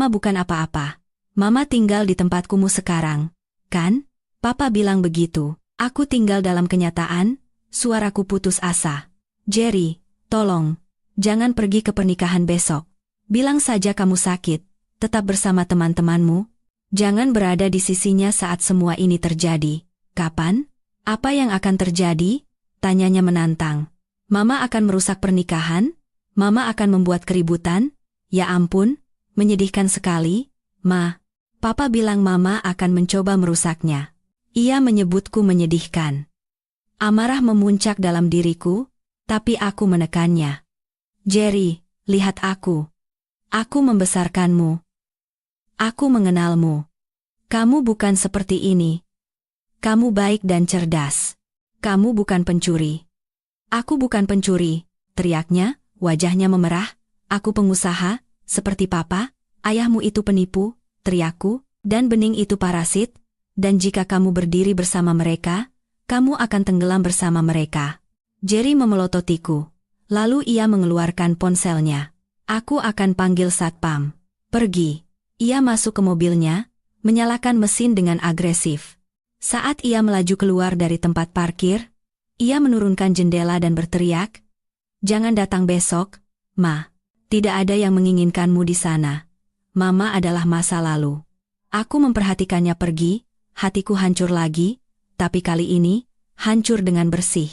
bukan apa-apa. Mama tinggal di tempat kumuh sekarang. Kan? Papa bilang begitu. Aku tinggal dalam kenyataan. Suaraku putus asa. Jerry, tolong. Jangan pergi ke pernikahan besok. Bilang saja kamu sakit. Tetap bersama teman-temanmu. Jangan berada di sisinya saat semua ini terjadi. Kapan? Apa yang akan terjadi? Tanyanya menantang. Mama akan merusak pernikahan? Mama akan membuat keributan? Ya ampun, menyedihkan sekali. Ma, papa bilang mama akan mencoba merusaknya. Ia menyebutku menyedihkan. Amarah memuncak dalam diriku, tapi aku menekannya. Jerry, lihat aku. Aku membesarkanmu. Aku mengenalmu. Kamu bukan seperti ini. Kamu baik dan cerdas. Kamu bukan pencuri. Aku bukan pencuri, teriaknya, wajahnya memerah. Aku pengusaha, seperti papa. Ayahmu itu penipu, teriakku, dan bening itu parasit. Dan jika kamu berdiri bersama mereka, kamu akan tenggelam bersama mereka. Jerry memelototiku. Lalu ia mengeluarkan ponselnya. Aku akan panggil satpam. Pergi. Ia masuk ke mobilnya, menyalakan mesin dengan agresif. Saat ia melaju keluar dari tempat parkir, ia menurunkan jendela dan berteriak, "Jangan datang besok, Ma. Tidak ada yang menginginkanmu di sana. Mama adalah masa lalu." Aku memperhatikannya pergi, hatiku hancur lagi, tapi kali ini, hancur dengan bersih.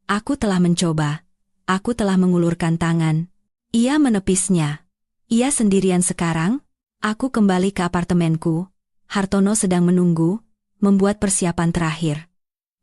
Aku telah mencoba. Aku telah mengulurkan tangan. Ia menepisnya. Ia sendirian sekarang. Aku kembali ke apartemenku. Hartono sedang menunggu, membuat persiapan terakhir.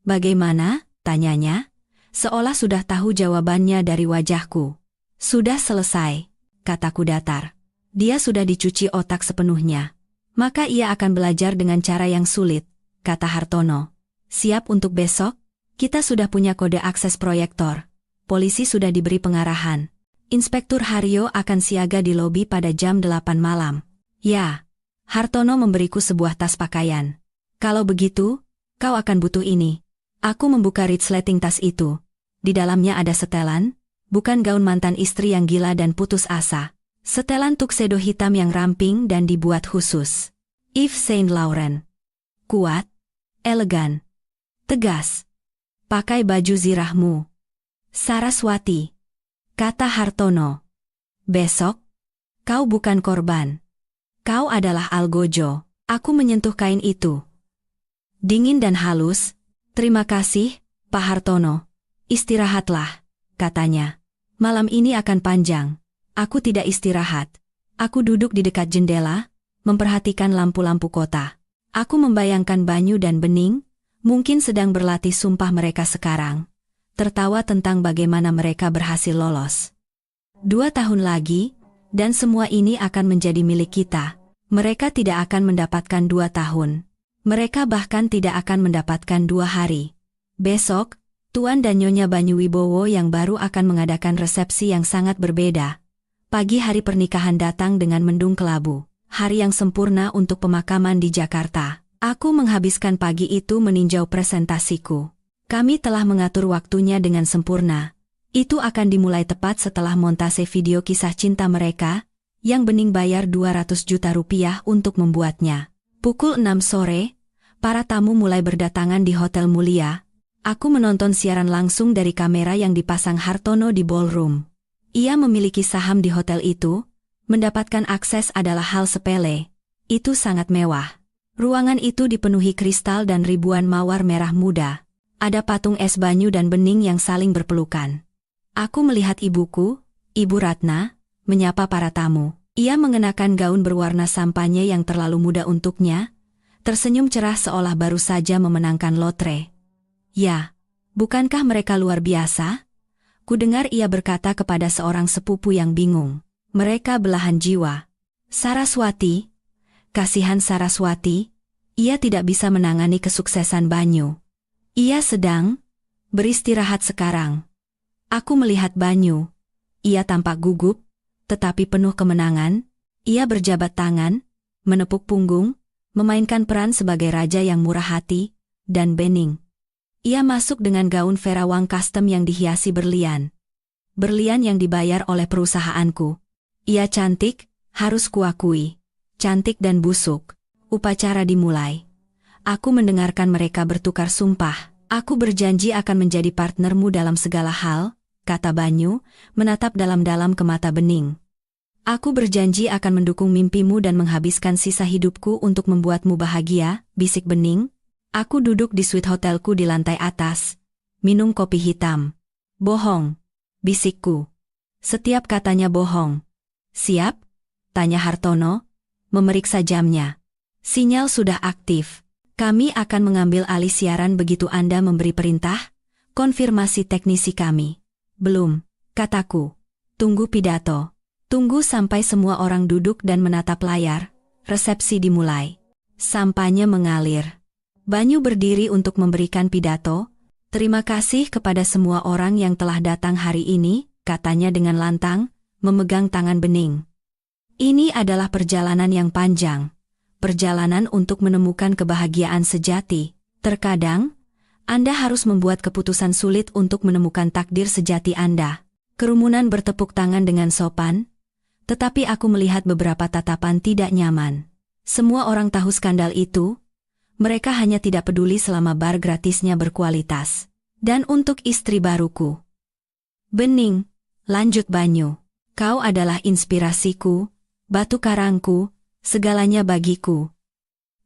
"Bagaimana?" tanyanya, seolah sudah tahu jawabannya dari wajahku. "Sudah selesai," kataku datar. Dia sudah dicuci otak sepenuhnya. Maka ia akan belajar dengan cara yang sulit, kata Hartono. "Siap untuk besok? Kita sudah punya kode akses proyektor. Polisi sudah diberi pengarahan. Inspektur Haryo akan siaga di lobi pada jam 8 malam. Ya." Hartono memberiku sebuah tas pakaian. "Kalau begitu, kau akan butuh ini." Aku membuka resleting tas itu. Di dalamnya ada setelan, bukan gaun mantan istri yang gila dan putus asa. Setelan tuxedo hitam yang ramping dan dibuat khusus. Yves Saint Laurent. Kuat, elegan, tegas. "Pakai baju zirahmu, Saraswati," kata Hartono. "Besok, kau bukan korban. Kau adalah algojo." Aku menyentuh kain itu. Dingin dan halus. "Terima kasih, Pak Hartono. Istirahatlah," katanya. "Malam ini akan panjang." Aku tidak istirahat. Aku duduk di dekat jendela, memperhatikan lampu-lampu kota. Aku membayangkan Banyu dan Bening, mungkin sedang berlatih sumpah mereka sekarang. Tertawa tentang bagaimana mereka berhasil lolos. 2 tahun lagi, dan semua ini akan menjadi milik kita. Mereka tidak akan mendapatkan 2 tahun. Mereka bahkan tidak akan mendapatkan 2 hari. Besok, Tuan dan Nyonya Banyu Wibowo yang baru akan mengadakan resepsi yang sangat berbeda. Pagi hari pernikahan datang dengan mendung kelabu. Hari yang sempurna untuk pemakaman di Jakarta. Aku menghabiskan pagi itu meninjau presentasiku. Kami telah mengatur waktunya dengan sempurna. Itu akan dimulai tepat setelah montase video kisah cinta mereka, yang Bening bayar 200 juta rupiah untuk membuatnya. Pukul 6 sore, para tamu mulai berdatangan di Hotel Mulia. Aku menonton siaran langsung dari kamera yang dipasang Hartono di ballroom. Ia memiliki saham di hotel itu, mendapatkan akses adalah hal sepele. Itu sangat mewah. Ruangan itu dipenuhi kristal dan ribuan mawar merah muda. Ada patung es Banyu dan Bening yang saling berpelukan. Aku melihat ibuku, Ibu Ratna, menyapa para tamu. Ia mengenakan gaun berwarna sampanye yang terlalu muda untuknya, tersenyum cerah seolah baru saja memenangkan lotre. "Ya, bukankah mereka luar biasa?" Kudengar ia berkata kepada seorang sepupu yang bingung. "Mereka belahan jiwa." Saraswati, kasihan Saraswati, ia tidak bisa menangani kesuksesan Banyu. Ia sedang beristirahat sekarang. Aku melihat Banyu. Ia tampak gugup, tetapi penuh kemenangan. Ia berjabat tangan, menepuk punggung, memainkan peran sebagai raja yang murah hati, dan bening. Ia masuk dengan gaun Vera Wang custom yang dihiasi berlian. Berlian yang dibayar oleh perusahaanku. Ia cantik, harus kuakui. Cantik dan busuk. Upacara dimulai. Aku mendengarkan mereka bertukar sumpah. Aku berjanji akan menjadi partnermu dalam segala hal, kata Banyu, menatap dalam-dalam ke mata Bening. Aku berjanji akan mendukung mimpimu dan menghabiskan sisa hidupku untuk membuatmu bahagia, bisik Bening. Aku duduk di suite hotelku di lantai atas. Minum kopi hitam. Bohong, bisikku. Setiap katanya bohong. Siap? Tanya Hartono, memeriksa jamnya. Sinyal sudah aktif. Kami akan mengambil alih siaran begitu Anda memberi perintah. Konfirmasi teknisi kami. Belum, kataku. Tunggu pidato. Tunggu sampai semua orang duduk dan menatap layar. Resepsi dimulai. Sampahnya mengalir. Banyu berdiri untuk memberikan pidato. Terima kasih kepada semua orang yang telah datang hari ini, katanya dengan lantang, memegang tangan Bening. Ini adalah perjalanan yang panjang. Perjalanan untuk menemukan kebahagiaan sejati. Terkadang, Anda harus membuat keputusan sulit untuk menemukan takdir sejati Anda. Kerumunan bertepuk tangan dengan sopan, tetapi aku melihat beberapa tatapan tidak nyaman. Semua orang tahu skandal itu. Mereka hanya tidak peduli selama bar gratisnya berkualitas. Dan untuk istri baruku. Bening, lanjut Banyu. Kau adalah inspirasiku, batu karangku, segalanya bagiku.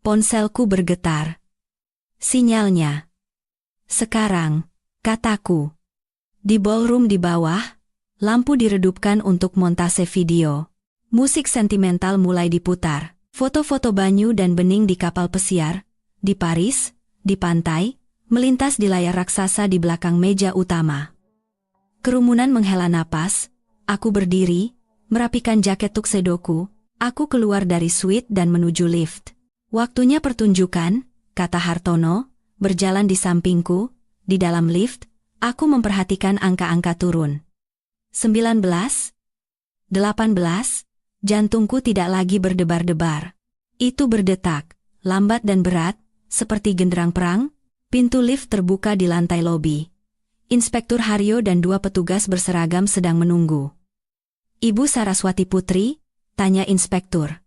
Ponselku bergetar. Sinyalnya. Sekarang, kataku. Di ballroom di bawah, lampu diredupkan untuk montase video. Musik sentimental mulai diputar. Foto-foto Banyu dan Bening di kapal pesiar, di Paris, di pantai, melintas di layar raksasa di belakang meja utama. Kerumunan menghela napas, aku berdiri, merapikan jaket tuksedoku, aku keluar dari suite dan menuju lift. Waktunya pertunjukan, kata Hartono, berjalan di sampingku, di dalam lift, aku memperhatikan angka-angka turun. 19, 18, jantungku tidak lagi berdebar-debar. Itu berdetak, lambat dan berat, seperti genderang perang. Pintu lift terbuka di lantai lobi. Inspektur Haryo dan 2 petugas berseragam sedang menunggu. Ibu Saraswati Putri, tanya inspektur.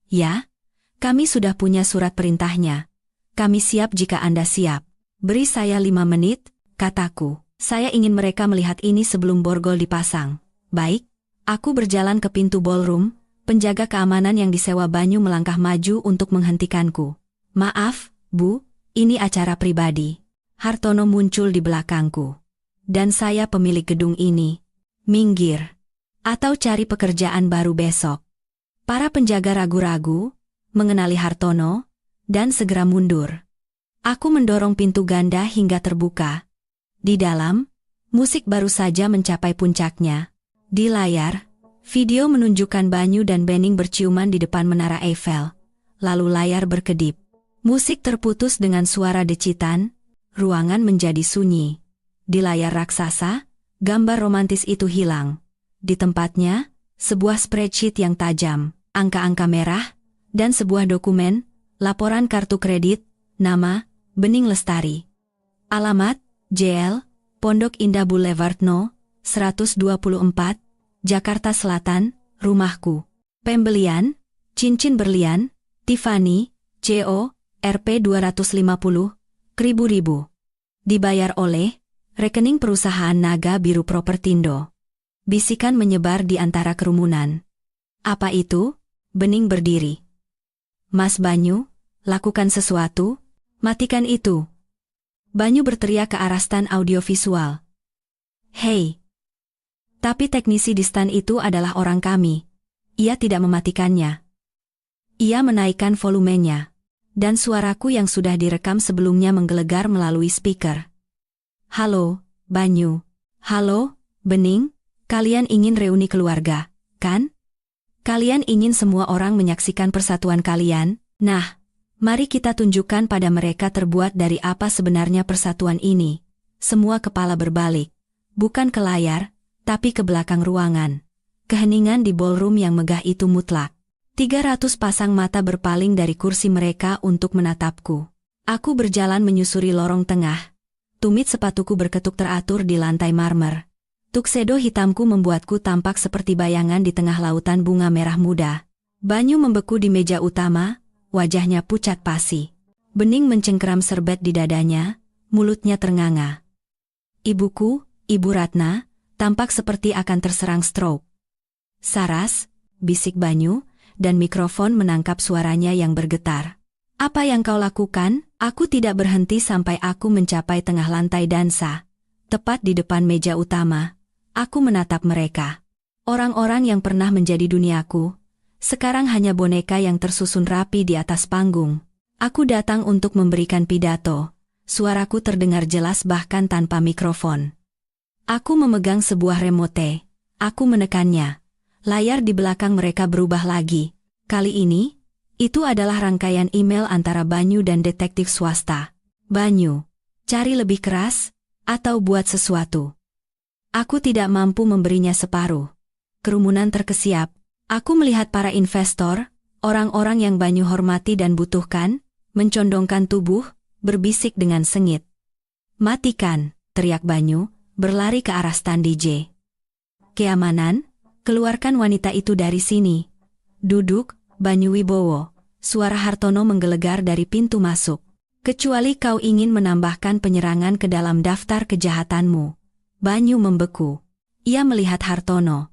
Ya, kami sudah punya surat perintahnya. Kami siap jika Anda siap. Beri saya 5 menit, kataku. Saya ingin mereka melihat ini sebelum borgol dipasang. Baik, aku berjalan ke pintu ballroom, penjaga keamanan yang disewa Banyu melangkah maju untuk menghentikanku. Maaf, Bu, ini acara pribadi. Hartono muncul di belakangku. Dan saya pemilik gedung ini. Minggir. Atau cari pekerjaan baru besok. Para penjaga ragu-ragu, mengenali Hartono, dan segera mundur. Aku mendorong pintu ganda hingga terbuka. Di dalam, musik baru saja mencapai puncaknya. Di layar, video menunjukkan Banyu dan Bening berciuman di depan Menara Eiffel. Lalu layar berkedip. Musik terputus dengan suara decitan, ruangan menjadi sunyi. Di layar raksasa, gambar romantis itu hilang. Di tempatnya, sebuah spreadsheet yang tajam, angka-angka merah, dan sebuah dokumen, laporan kartu kredit, nama, Bening Lestari. Alamat, JL, Pondok Indah Boulevard No. 124, Jakarta Selatan, rumahku. Pembelian, cincin berlian, Tiffany, CO, Rp 250, ribu. Dibayar oleh, rekening perusahaan Naga Biru Propertindo. Bisikan menyebar di antara kerumunan. Apa itu? Bening berdiri. Mas Banyu, lakukan sesuatu, matikan itu. Banyu berteriak ke arah stan audiovisual. Hei! Tapi teknisi di stan itu adalah orang kami. Ia tidak mematikannya. Ia menaikkan volumenya. Dan suaraku yang sudah direkam sebelumnya menggelegar melalui speaker. Halo, Banyu. Halo, Bening. Kalian ingin reuni keluarga, kan? Kalian ingin semua orang menyaksikan persatuan kalian? Nah, mari kita tunjukkan pada mereka terbuat dari apa sebenarnya persatuan ini. Semua kepala berbalik. Bukan ke layar, tapi ke belakang ruangan. Keheningan di ballroom yang megah itu mutlak. 300 pasang mata berpaling dari kursi mereka untuk menatapku. Aku berjalan menyusuri lorong tengah. Tumit sepatuku berketuk teratur di lantai marmer. Tuxedo hitamku membuatku tampak seperti bayangan di tengah lautan bunga merah muda. Banyu membeku di meja utama, wajahnya pucat pasi. Bening mencengkeram serbet di dadanya, mulutnya ternganga. Ibuku, Ibu Ratna, tampak seperti akan terserang stroke. Saras, bisik Banyu, dan mikrofon menangkap suaranya yang bergetar. Apa yang kau lakukan? Aku tidak berhenti sampai aku mencapai tengah lantai dansa. Tepat di depan meja utama, aku menatap mereka. Orang-orang yang pernah menjadi duniaku, sekarang hanya boneka yang tersusun rapi di atas panggung. Aku datang untuk memberikan pidato. Suaraku terdengar jelas bahkan tanpa mikrofon. Aku memegang sebuah remote. Aku menekannya. Layar di belakang mereka berubah lagi. Kali ini, itu adalah rangkaian email antara Banyu dan detektif swasta. Banyu, cari lebih keras, atau buat sesuatu. Aku tidak mampu memberinya separuh. Kerumunan terkesiap. Aku melihat para investor, orang-orang yang Banyu hormati dan butuhkan, mencondongkan tubuh, berbisik dengan sengit. Matikan, teriak Banyu, berlari ke arah stand DJ. Keamanan, keluarkan wanita itu dari sini. Duduk, Banyu Wibowo. Suara Hartono menggelegar dari pintu masuk. Kecuali kau ingin menambahkan penyerangan ke dalam daftar kejahatanmu. Banyu membeku. Ia melihat Hartono.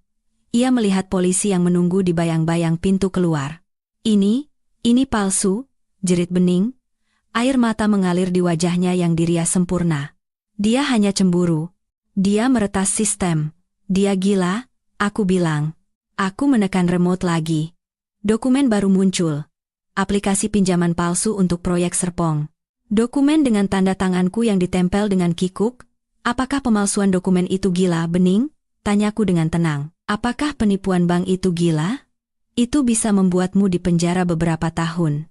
Ia melihat polisi yang menunggu di bayang-bayang pintu keluar. Ini palsu, jerit Bening. Air mata mengalir di wajahnya yang dirias sempurna. Dia hanya cemburu. Dia meretas sistem. Dia gila. Aku bilang. Aku menekan remote lagi. Dokumen baru muncul. Aplikasi pinjaman palsu untuk proyek Serpong. Dokumen dengan tanda tanganku yang ditempel dengan kikuk. Apakah pemalsuan dokumen itu gila, Bening? Tanyaku dengan tenang. Apakah penipuan bank itu gila? Itu bisa membuatmu dipenjara beberapa tahun.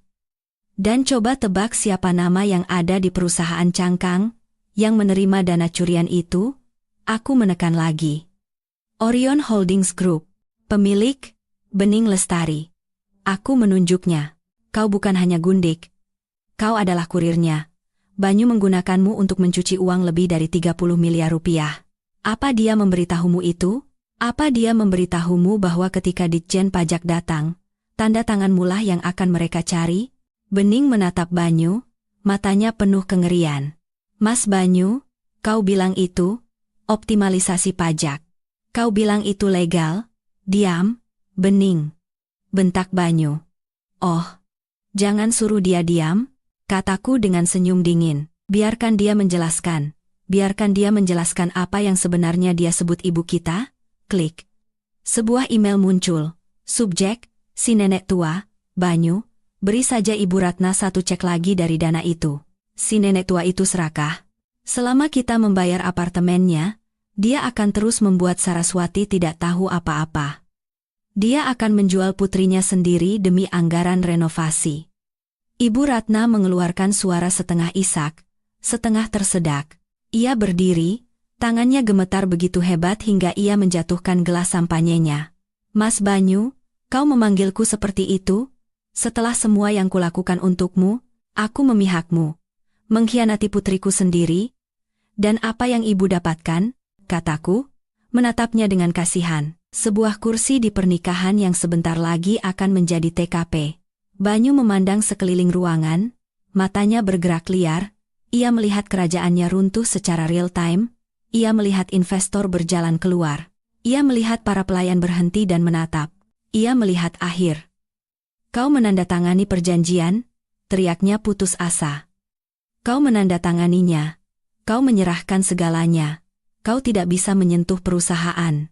Dan coba tebak siapa nama yang ada di perusahaan cangkang yang menerima dana curian itu? Aku menekan lagi. Orion Holdings Group. Pemilik, Bening Lestari. Aku menunjuknya. Kau bukan hanya gundik. Kau adalah kurirnya. Banyu menggunakanmu untuk mencuci uang lebih dari 30 miliar rupiah. Apa dia memberitahumu itu? Apa dia memberitahumu bahwa ketika Ditjen Pajak datang, tanda tanganmu lah yang akan mereka cari? Bening menatap Banyu, matanya penuh kengerian. Mas Banyu, kau bilang itu optimalisasi pajak. Kau bilang itu legal? Diam, Bening. Bentak Banyu. Oh, jangan suruh dia diam, kataku dengan senyum dingin. Biarkan dia menjelaskan. Biarkan dia menjelaskan apa yang sebenarnya dia sebut ibu kita. Klik. Sebuah email muncul. Subjek, si nenek tua, Banyu, beri saja Ibu Ratna satu cek lagi dari dana itu. Si nenek tua itu serakah. Selama kita membayar apartemennya, dia akan terus membuat Saraswati tidak tahu apa-apa. Dia akan menjual putrinya sendiri demi anggaran renovasi. Ibu Ratna mengeluarkan suara setengah isak, setengah tersedak. Ia berdiri, tangannya gemetar begitu hebat hingga ia menjatuhkan gelas sampanyenya. Mas Banyu, kau memanggilku seperti itu? Setelah semua yang kulakukan untukmu, aku memihakmu. Mengkhianati putriku sendiri? Dan apa yang ibu dapatkan? Kataku, menatapnya dengan kasihan. Sebuah kursi di pernikahan yang sebentar lagi akan menjadi TKP. Banyu memandang sekeliling ruangan, matanya bergerak liar, ia melihat kerajaannya runtuh secara real time, ia melihat investor berjalan keluar, ia melihat para pelayan berhenti dan menatap, ia melihat akhir. Kau menandatangani perjanjian? Teriaknya putus asa. Kau menandatanganinya. Kau menyerahkan segalanya. Kau tidak bisa menyentuh perusahaan.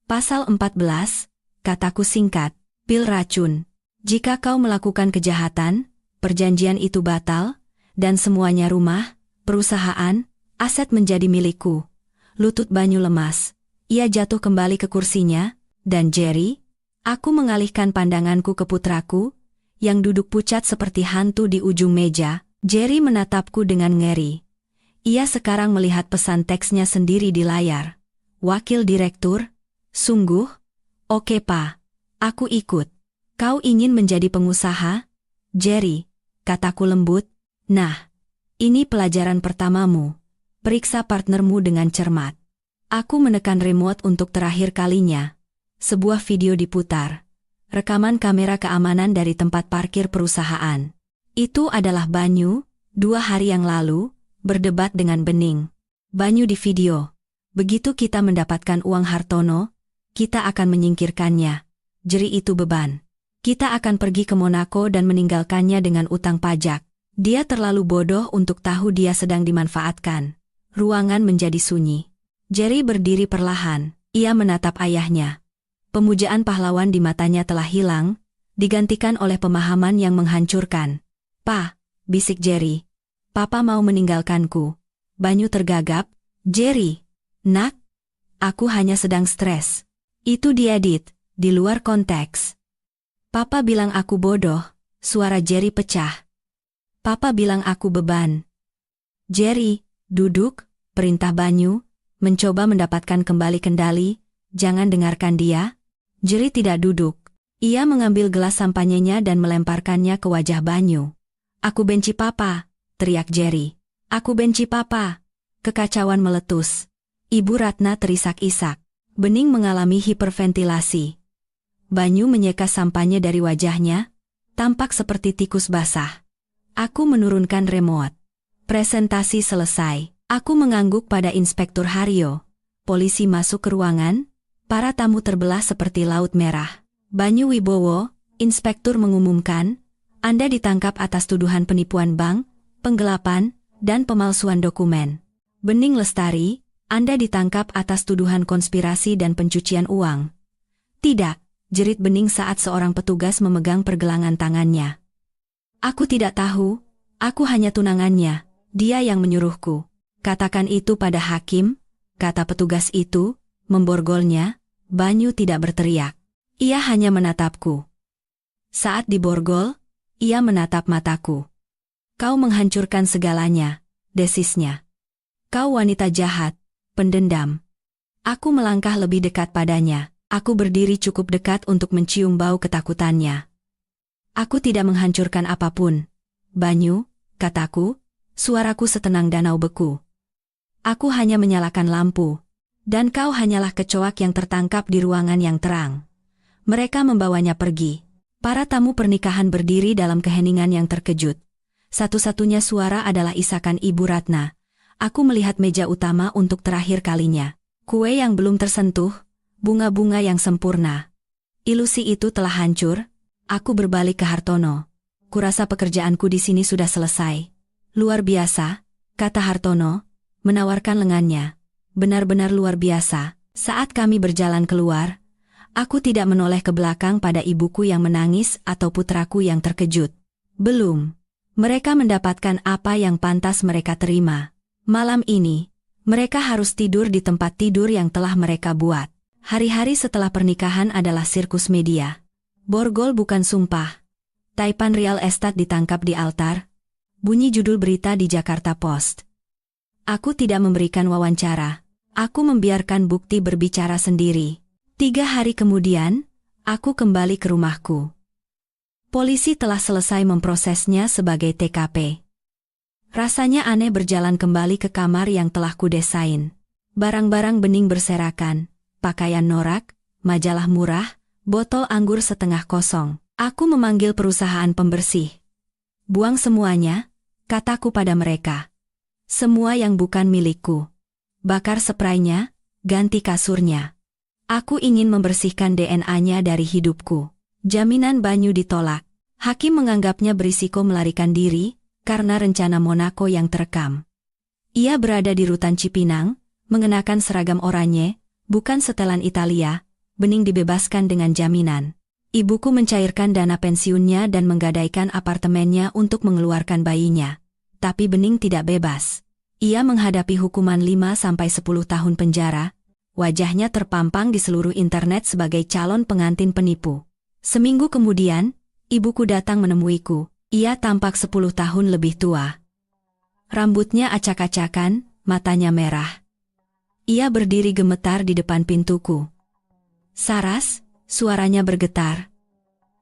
Pasal 14, kataku singkat, pil racun. Jika kau melakukan kejahatan, perjanjian itu batal, dan semuanya rumah, perusahaan, aset menjadi milikku. Lutut Banyu lemas. Ia jatuh kembali ke kursinya, dan Jerry, aku mengalihkan pandanganku ke putraku, yang duduk pucat seperti hantu di ujung meja. Jerry menatapku dengan ngeri. Ia sekarang melihat pesan teksnya sendiri di layar. Wakil Direktur, sungguh? Oke Pa, aku ikut. Kau ingin menjadi pengusaha? Jerry, kataku lembut. Nah, ini pelajaran pertamamu. Periksa partnermu dengan cermat. Aku menekan remote untuk terakhir kalinya. Sebuah video diputar. Rekaman kamera keamanan dari tempat parkir perusahaan. Itu adalah Banyu, 2 hari yang lalu, berdebat dengan Bening. Banyu di video. Begitu kita mendapatkan uang Hartono, kita akan menyingkirkannya. Jeri itu beban. Kita akan pergi ke Monaco dan meninggalkannya dengan utang pajak. Dia terlalu bodoh untuk tahu dia sedang dimanfaatkan. Ruangan menjadi sunyi. Jerry berdiri perlahan. Ia menatap ayahnya. Pemujaan pahlawan di matanya telah hilang, digantikan oleh pemahaman yang menghancurkan. Pa, bisik Jerry. Papa mau meninggalkanku. Banyu tergagap. Jerry, nak, aku hanya sedang stres. Itu diedit, di luar konteks. Papa bilang aku bodoh, suara Jerry pecah. Papa bilang aku beban. Jerry, duduk, perintah Banyu, mencoba mendapatkan kembali kendali, jangan dengarkan dia. Jerry tidak duduk. Ia mengambil gelas sampanyenya dan melemparkannya ke wajah Banyu. Aku benci Papa, teriak Jerry. Aku benci Papa. Kekacauan meletus. Ibu Ratna terisak-isak. Bening mengalami hiperventilasi. Banyu menyeka sampahnya dari wajahnya, tampak seperti tikus basah. Aku menurunkan remote. Presentasi selesai. Aku mengangguk pada Inspektur Haryo. Polisi masuk ke ruangan, para tamu terbelah seperti laut merah. Banyu Wibowo, Inspektur mengumumkan, Anda ditangkap atas tuduhan penipuan bank, penggelapan, dan pemalsuan dokumen. Bening Lestari, Anda ditangkap atas tuduhan konspirasi dan pencucian uang. Tidak. Jerit Bening saat seorang petugas memegang pergelangan tangannya. Aku tidak tahu, aku hanya tunangannya, dia yang menyuruhku. Katakan itu pada hakim, kata petugas itu, memborgolnya. Banyu tidak berteriak. Ia hanya menatapku. Saat diborgol, ia menatap mataku. Kau menghancurkan segalanya, desisnya. Kau wanita jahat, pendendam. Aku melangkah lebih dekat padanya. Aku berdiri cukup dekat untuk mencium bau ketakutannya. Aku tidak menghancurkan apapun. Banyu, kataku, suaraku setenang danau beku. Aku hanya menyalakan lampu. Dan kau hanyalah kecoak yang tertangkap di ruangan yang terang. Mereka membawanya pergi. Para tamu pernikahan berdiri dalam keheningan yang terkejut. Satu-satunya suara adalah isakan Ibu Ratna. Aku melihat meja utama untuk terakhir kalinya. Kue yang belum tersentuh. Bunga-bunga yang sempurna. Ilusi itu telah hancur. Aku berbalik ke Hartono. Kurasa pekerjaanku di sini sudah selesai. Luar biasa, kata Hartono, menawarkan lengannya. Benar-benar luar biasa. Saat kami berjalan keluar, aku tidak menoleh ke belakang pada ibuku yang menangis atau putraku yang terkejut. Belum. Mereka mendapatkan apa yang pantas mereka terima. Malam ini, mereka harus tidur di tempat tidur yang telah mereka buat. Hari-hari setelah pernikahan adalah sirkus media. Borgol bukan sumpah. Taipan Real Estate ditangkap di altar. Bunyi judul berita di Jakarta Post. Aku tidak memberikan wawancara. Aku membiarkan bukti berbicara sendiri. 3 hari kemudian, aku kembali ke rumahku. Polisi telah selesai memprosesnya sebagai TKP. Rasanya aneh berjalan kembali ke kamar yang telah kudesain. Barang-barang Bening berserakan. Pakaian norak, majalah murah, botol anggur setengah kosong. Aku memanggil perusahaan pembersih. Buang semuanya, kataku pada mereka. Semua yang bukan milikku. Bakar spraynya, ganti kasurnya. Aku ingin membersihkan DNA-nya dari hidupku. Jaminan Banyu ditolak. Hakim menganggapnya berisiko melarikan diri, karena rencana Monaco yang terekam. Ia berada di rutan Cipinang, mengenakan seragam oranye, bukan setelan Italia. Bening dibebaskan dengan jaminan. Ibuku mencairkan dana pensiunnya dan menggadaikan apartemennya untuk mengeluarkan bayinya. Tapi Bening tidak bebas. Ia menghadapi hukuman 5-10 tahun penjara. Wajahnya terpampang di seluruh internet sebagai calon pengantin penipu. Seminggu kemudian, ibuku datang menemuiku. Ia tampak 10 tahun lebih tua. Rambutnya acak-acakan, matanya merah. Ia berdiri gemetar di depan pintuku. Saras, Suaranya bergetar.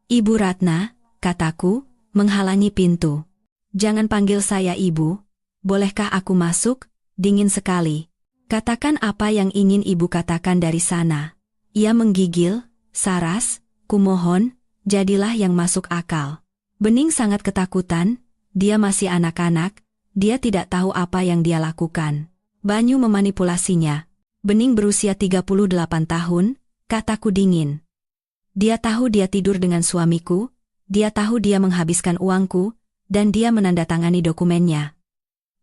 Ibu Ratna, kataku, menghalangi pintu. Jangan panggil saya ibu. Bolehkah aku masuk? Dingin sekali. Katakan apa yang ingin ibu katakan dari sana. Ia menggigil. Saras, kumohon, jadilah yang masuk akal. Bening sangat ketakutan. Dia masih anak-anak. Dia tidak tahu apa yang dia lakukan. Banyu memanipulasinya. Bening berusia 38 tahun, kataku dingin. Dia tahu dia tidur dengan suamiku, dia tahu dia menghabiskan uangku, dan dia menandatangani dokumennya.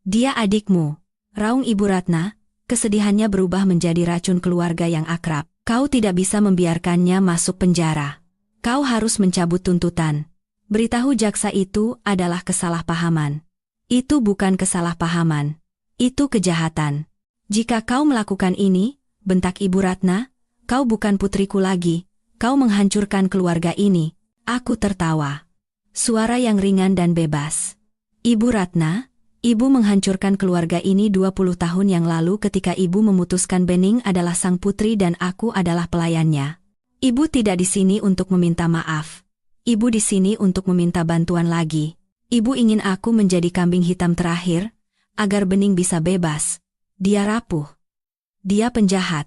Dia adikmu, raung Ibu Ratna, kesedihannya berubah menjadi racun keluarga yang akrab. Kau tidak bisa membiarkannya masuk penjara. Kau harus mencabut tuntutan. Beritahu jaksa itu adalah kesalahpahaman. Itu bukan kesalahpahaman. Itu kejahatan. Jika kau melakukan ini, bentak Ibu Ratna, kau bukan putriku lagi. Kau menghancurkan keluarga ini. Aku tertawa. Suara yang ringan dan bebas. Ibu Ratna, ibu menghancurkan keluarga ini 20 tahun yang lalu ketika ibu memutuskan Bening adalah sang putri dan aku adalah pelayannya. Ibu tidak di sini untuk meminta maaf. Ibu di sini untuk meminta bantuan lagi. Ibu ingin aku menjadi kambing hitam terakhir, agar Bening bisa bebas. Dia rapuh. Dia penjahat.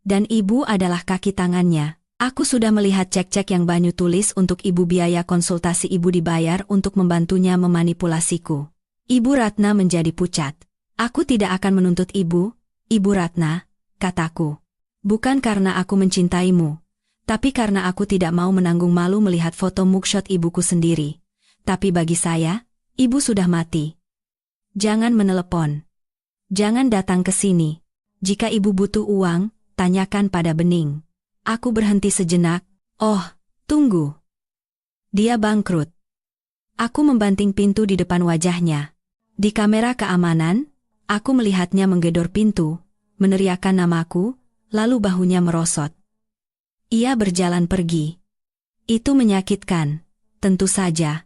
Dan ibu adalah kaki tangannya. Aku sudah melihat cek-cek yang Banyu tulis untuk ibu, biaya konsultasi ibu dibayar untuk membantunya memanipulasiku. Ibu Ratna menjadi pucat. Aku tidak akan menuntut ibu, Ibu Ratna, kataku. Bukan karena aku mencintaimu, tapi karena aku tidak mau menanggung malu melihat foto mugshot ibuku sendiri. Tapi bagi saya, ibu sudah mati. Jangan menelepon. Jangan datang ke sini. Jika ibu butuh uang, tanyakan pada Bening. Aku berhenti sejenak. Oh, tunggu. Dia bangkrut. Aku membanting pintu di depan wajahnya. Di kamera keamanan, aku melihatnya menggedor pintu, meneriakkan namaku, lalu bahunya merosot. Ia berjalan pergi. Itu menyakitkan, tentu saja.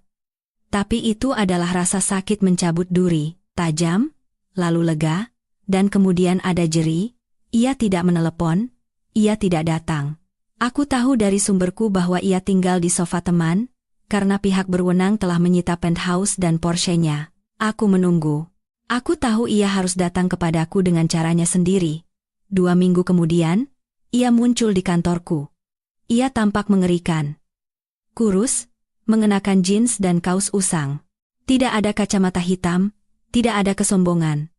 Tapi itu adalah rasa sakit mencabut duri, tajam, lalu lega, dan kemudian ada jeri. Ia tidak menelepon, ia tidak datang. Aku tahu dari sumberku bahwa ia tinggal di sofa teman, karena pihak berwenang telah menyita penthouse dan Porsche-nya. Aku menunggu. Aku tahu ia harus datang kepadaku dengan caranya sendiri. 2 minggu kemudian, ia muncul di kantorku. Ia tampak mengerikan. Kurus, mengenakan jeans dan kaos usang. Tidak ada kacamata hitam, tidak ada kesombongan.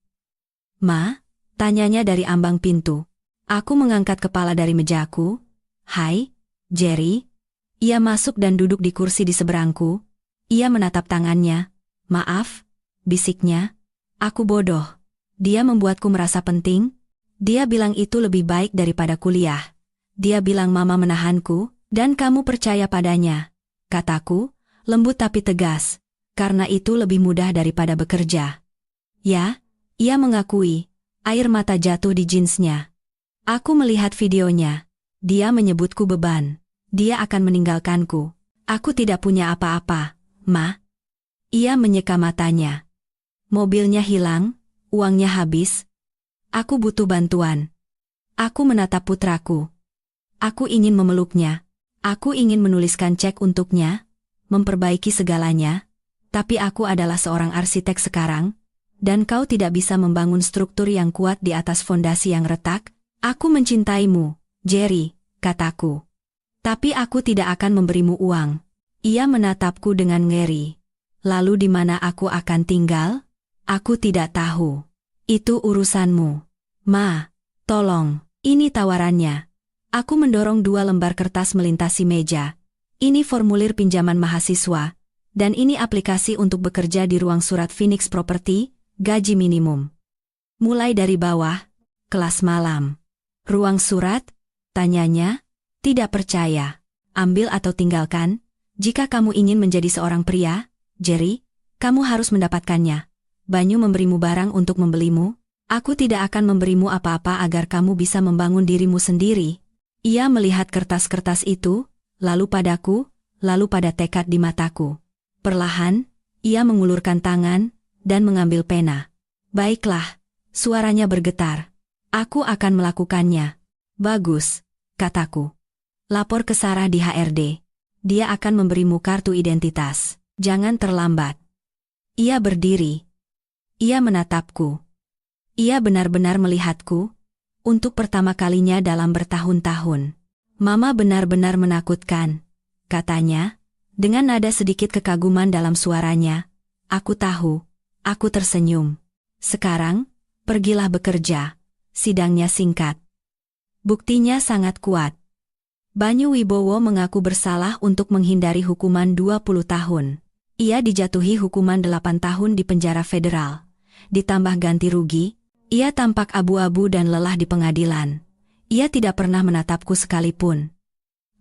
Ma? Tanyanya dari ambang pintu. Aku mengangkat kepala dari mejaku. Hai, Jerry. Ia masuk dan duduk di kursi di seberangku. Ia menatap tangannya. Maaf, bisiknya. Aku bodoh. Dia membuatku merasa penting. Dia bilang itu lebih baik daripada kuliah. Dia bilang mama menahanku, dan kamu percaya padanya. Kataku, lembut tapi tegas. Karena itu lebih mudah daripada bekerja. Ya, ia mengakui. Air mata jatuh di jeansnya. Aku melihat videonya. Dia menyebutku beban. Dia akan meninggalkanku. Aku tidak punya apa-apa, Ma. Ia menyeka matanya. Mobilnya hilang, uangnya habis. Aku butuh bantuan. Aku menatap putraku. Aku ingin memeluknya. Aku ingin menuliskan cek untuknya, memperbaiki segalanya. Tapi aku adalah seorang arsitek sekarang, dan kau tidak bisa membangun struktur yang kuat di atas fondasi yang retak. Aku mencintaimu, Jerry, kataku. Tapi aku tidak akan memberimu uang. Ia menatapku dengan ngeri. Lalu di mana aku akan tinggal? Aku tidak tahu. Itu urusanmu. Ma, tolong, ini tawarannya. Aku mendorong 2 lembar kertas melintasi meja. Ini formulir pinjaman mahasiswa, dan ini aplikasi untuk bekerja di ruang surat Phoenix Property, gaji minimum. Mulai dari bawah, kelas malam. Ruang surat? Tanyanya. Tidak percaya. Ambil atau tinggalkan. Jika kamu ingin menjadi seorang pria, Jerry, kamu harus mendapatkannya. Banyu memberimu barang untuk membelimu. Aku tidak akan memberimu apa-apa agar kamu bisa membangun dirimu sendiri. Ia melihat kertas-kertas itu, lalu padaku, lalu pada tekad di mataku. Perlahan, ia mengulurkan tangan, dan mengambil pena. Baiklah, suaranya bergetar. Aku akan melakukannya. Bagus, kataku. Lapor ke Sarah di HRD. Dia akan memberimu kartu identitas. Jangan terlambat. Ia berdiri. Ia menatapku. Ia benar-benar melihatku. Untuk pertama kalinya dalam bertahun-tahun. Mama benar-benar menakutkan, katanya, dengan nada sedikit kekaguman dalam suaranya. Aku tahu. Aku tersenyum. Sekarang, pergilah bekerja. Sidangnya singkat. Buktinya sangat kuat. Banyu Wibowo mengaku bersalah untuk menghindari hukuman 20 tahun. Ia dijatuhi hukuman 8 tahun di penjara federal. Ditambah ganti rugi, ia tampak abu-abu dan lelah di pengadilan. Ia tidak pernah menatapku sekalipun.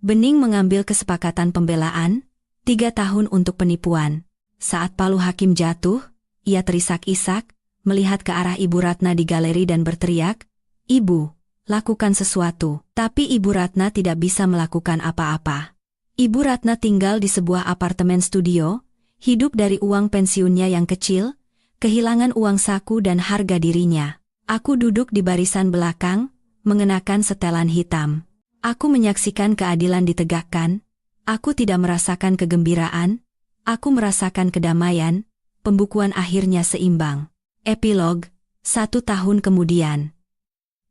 Bening mengambil kesepakatan pembelaan, 3 tahun untuk penipuan. Saat palu hakim jatuh, ia terisak-isak, melihat ke arah Ibu Ratna di galeri dan berteriak, "Ibu, lakukan sesuatu." Tapi Ibu Ratna tidak bisa melakukan apa-apa. Ibu Ratna tinggal di sebuah apartemen studio, hidup dari uang pensiunnya yang kecil, kehilangan uang saku dan harga dirinya. Aku duduk di barisan belakang, mengenakan setelan hitam. Aku menyaksikan keadilan ditegakkan. Aku tidak merasakan kegembiraan. Aku merasakan kedamaian. Pembukuan akhirnya seimbang. Epilog, 1 tahun kemudian.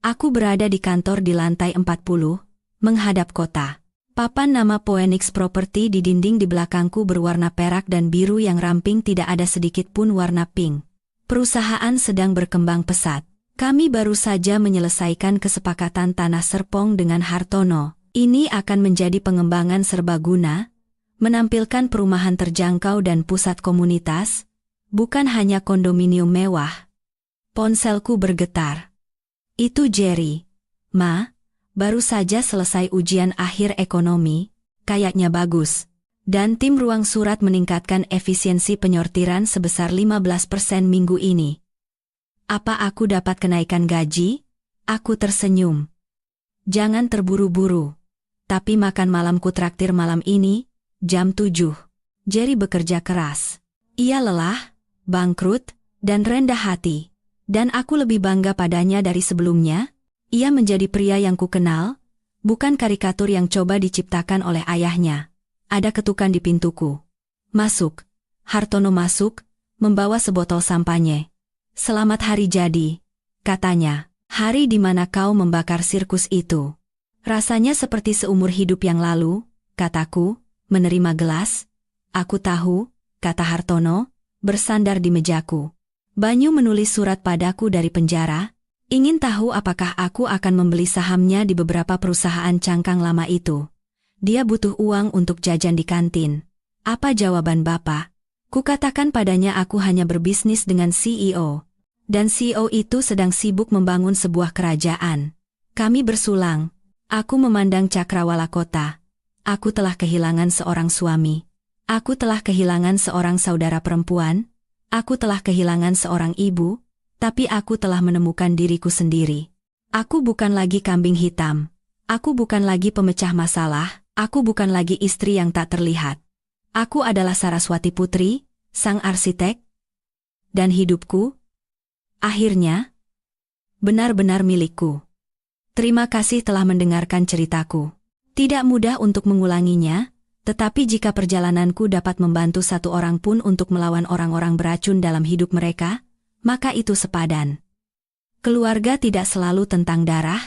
Aku berada di kantor di lantai 40, menghadap kota. Papan nama Phoenix Property di dinding di belakangku berwarna perak dan biru yang ramping, tidak ada sedikit pun warna pink. Perusahaan sedang berkembang pesat. Kami baru saja menyelesaikan kesepakatan tanah Serpong dengan Hartono. Ini akan menjadi pengembangan serbaguna, menampilkan perumahan terjangkau dan pusat komunitas, bukan hanya kondominium mewah. Ponselku bergetar. Itu Jerry. Ma, baru saja selesai ujian akhir ekonomi, kayaknya bagus. Dan tim ruang surat meningkatkan efisiensi penyortiran sebesar 15% minggu ini. Apa aku dapat kenaikan gaji? Aku tersenyum. Jangan terburu-buru. Tapi makan malamku traktir malam ini, jam 7. Jerry bekerja keras. Ia lelah, bangkrut, dan rendah hati. Dan aku lebih bangga padanya dari sebelumnya. Ia menjadi pria yang kukenal, bukan karikatur yang coba diciptakan oleh ayahnya. Ada ketukan di pintuku. Masuk. Hartono masuk, membawa sebotol sampanye. "Selamat hari jadi," katanya. "Hari di mana kau membakar sirkus itu." "Rasanya seperti seumur hidup yang lalu," kataku, menerima gelas. "Aku tahu," kata Hartono, bersandar di mejaku. "Banyu menulis surat padaku dari penjara, ingin tahu apakah aku akan membeli sahamnya di beberapa perusahaan cangkang lama itu. Dia butuh uang untuk jajan di kantin." "Apa jawaban Bapak?" Kukatakan padanya aku hanya berbisnis dengan CEO. Dan CEO itu sedang sibuk membangun sebuah kerajaan. Kami bersulang. Aku memandang cakrawala kota. Aku telah kehilangan seorang suami. Aku telah kehilangan seorang saudara perempuan. Aku telah kehilangan seorang ibu. Tapi aku telah menemukan diriku sendiri. Aku bukan lagi kambing hitam. Aku bukan lagi pemecah masalah. Aku bukan lagi istri yang tak terlihat. Aku adalah Saraswati Putri, sang arsitek. Dan hidupku, akhirnya, benar-benar milikku. Terima kasih telah mendengarkan ceritaku. Tidak mudah untuk mengulanginya, tetapi jika perjalananku dapat membantu satu orang pun untuk melawan orang-orang beracun dalam hidup mereka, maka itu sepadan. Keluarga tidak selalu tentang darah,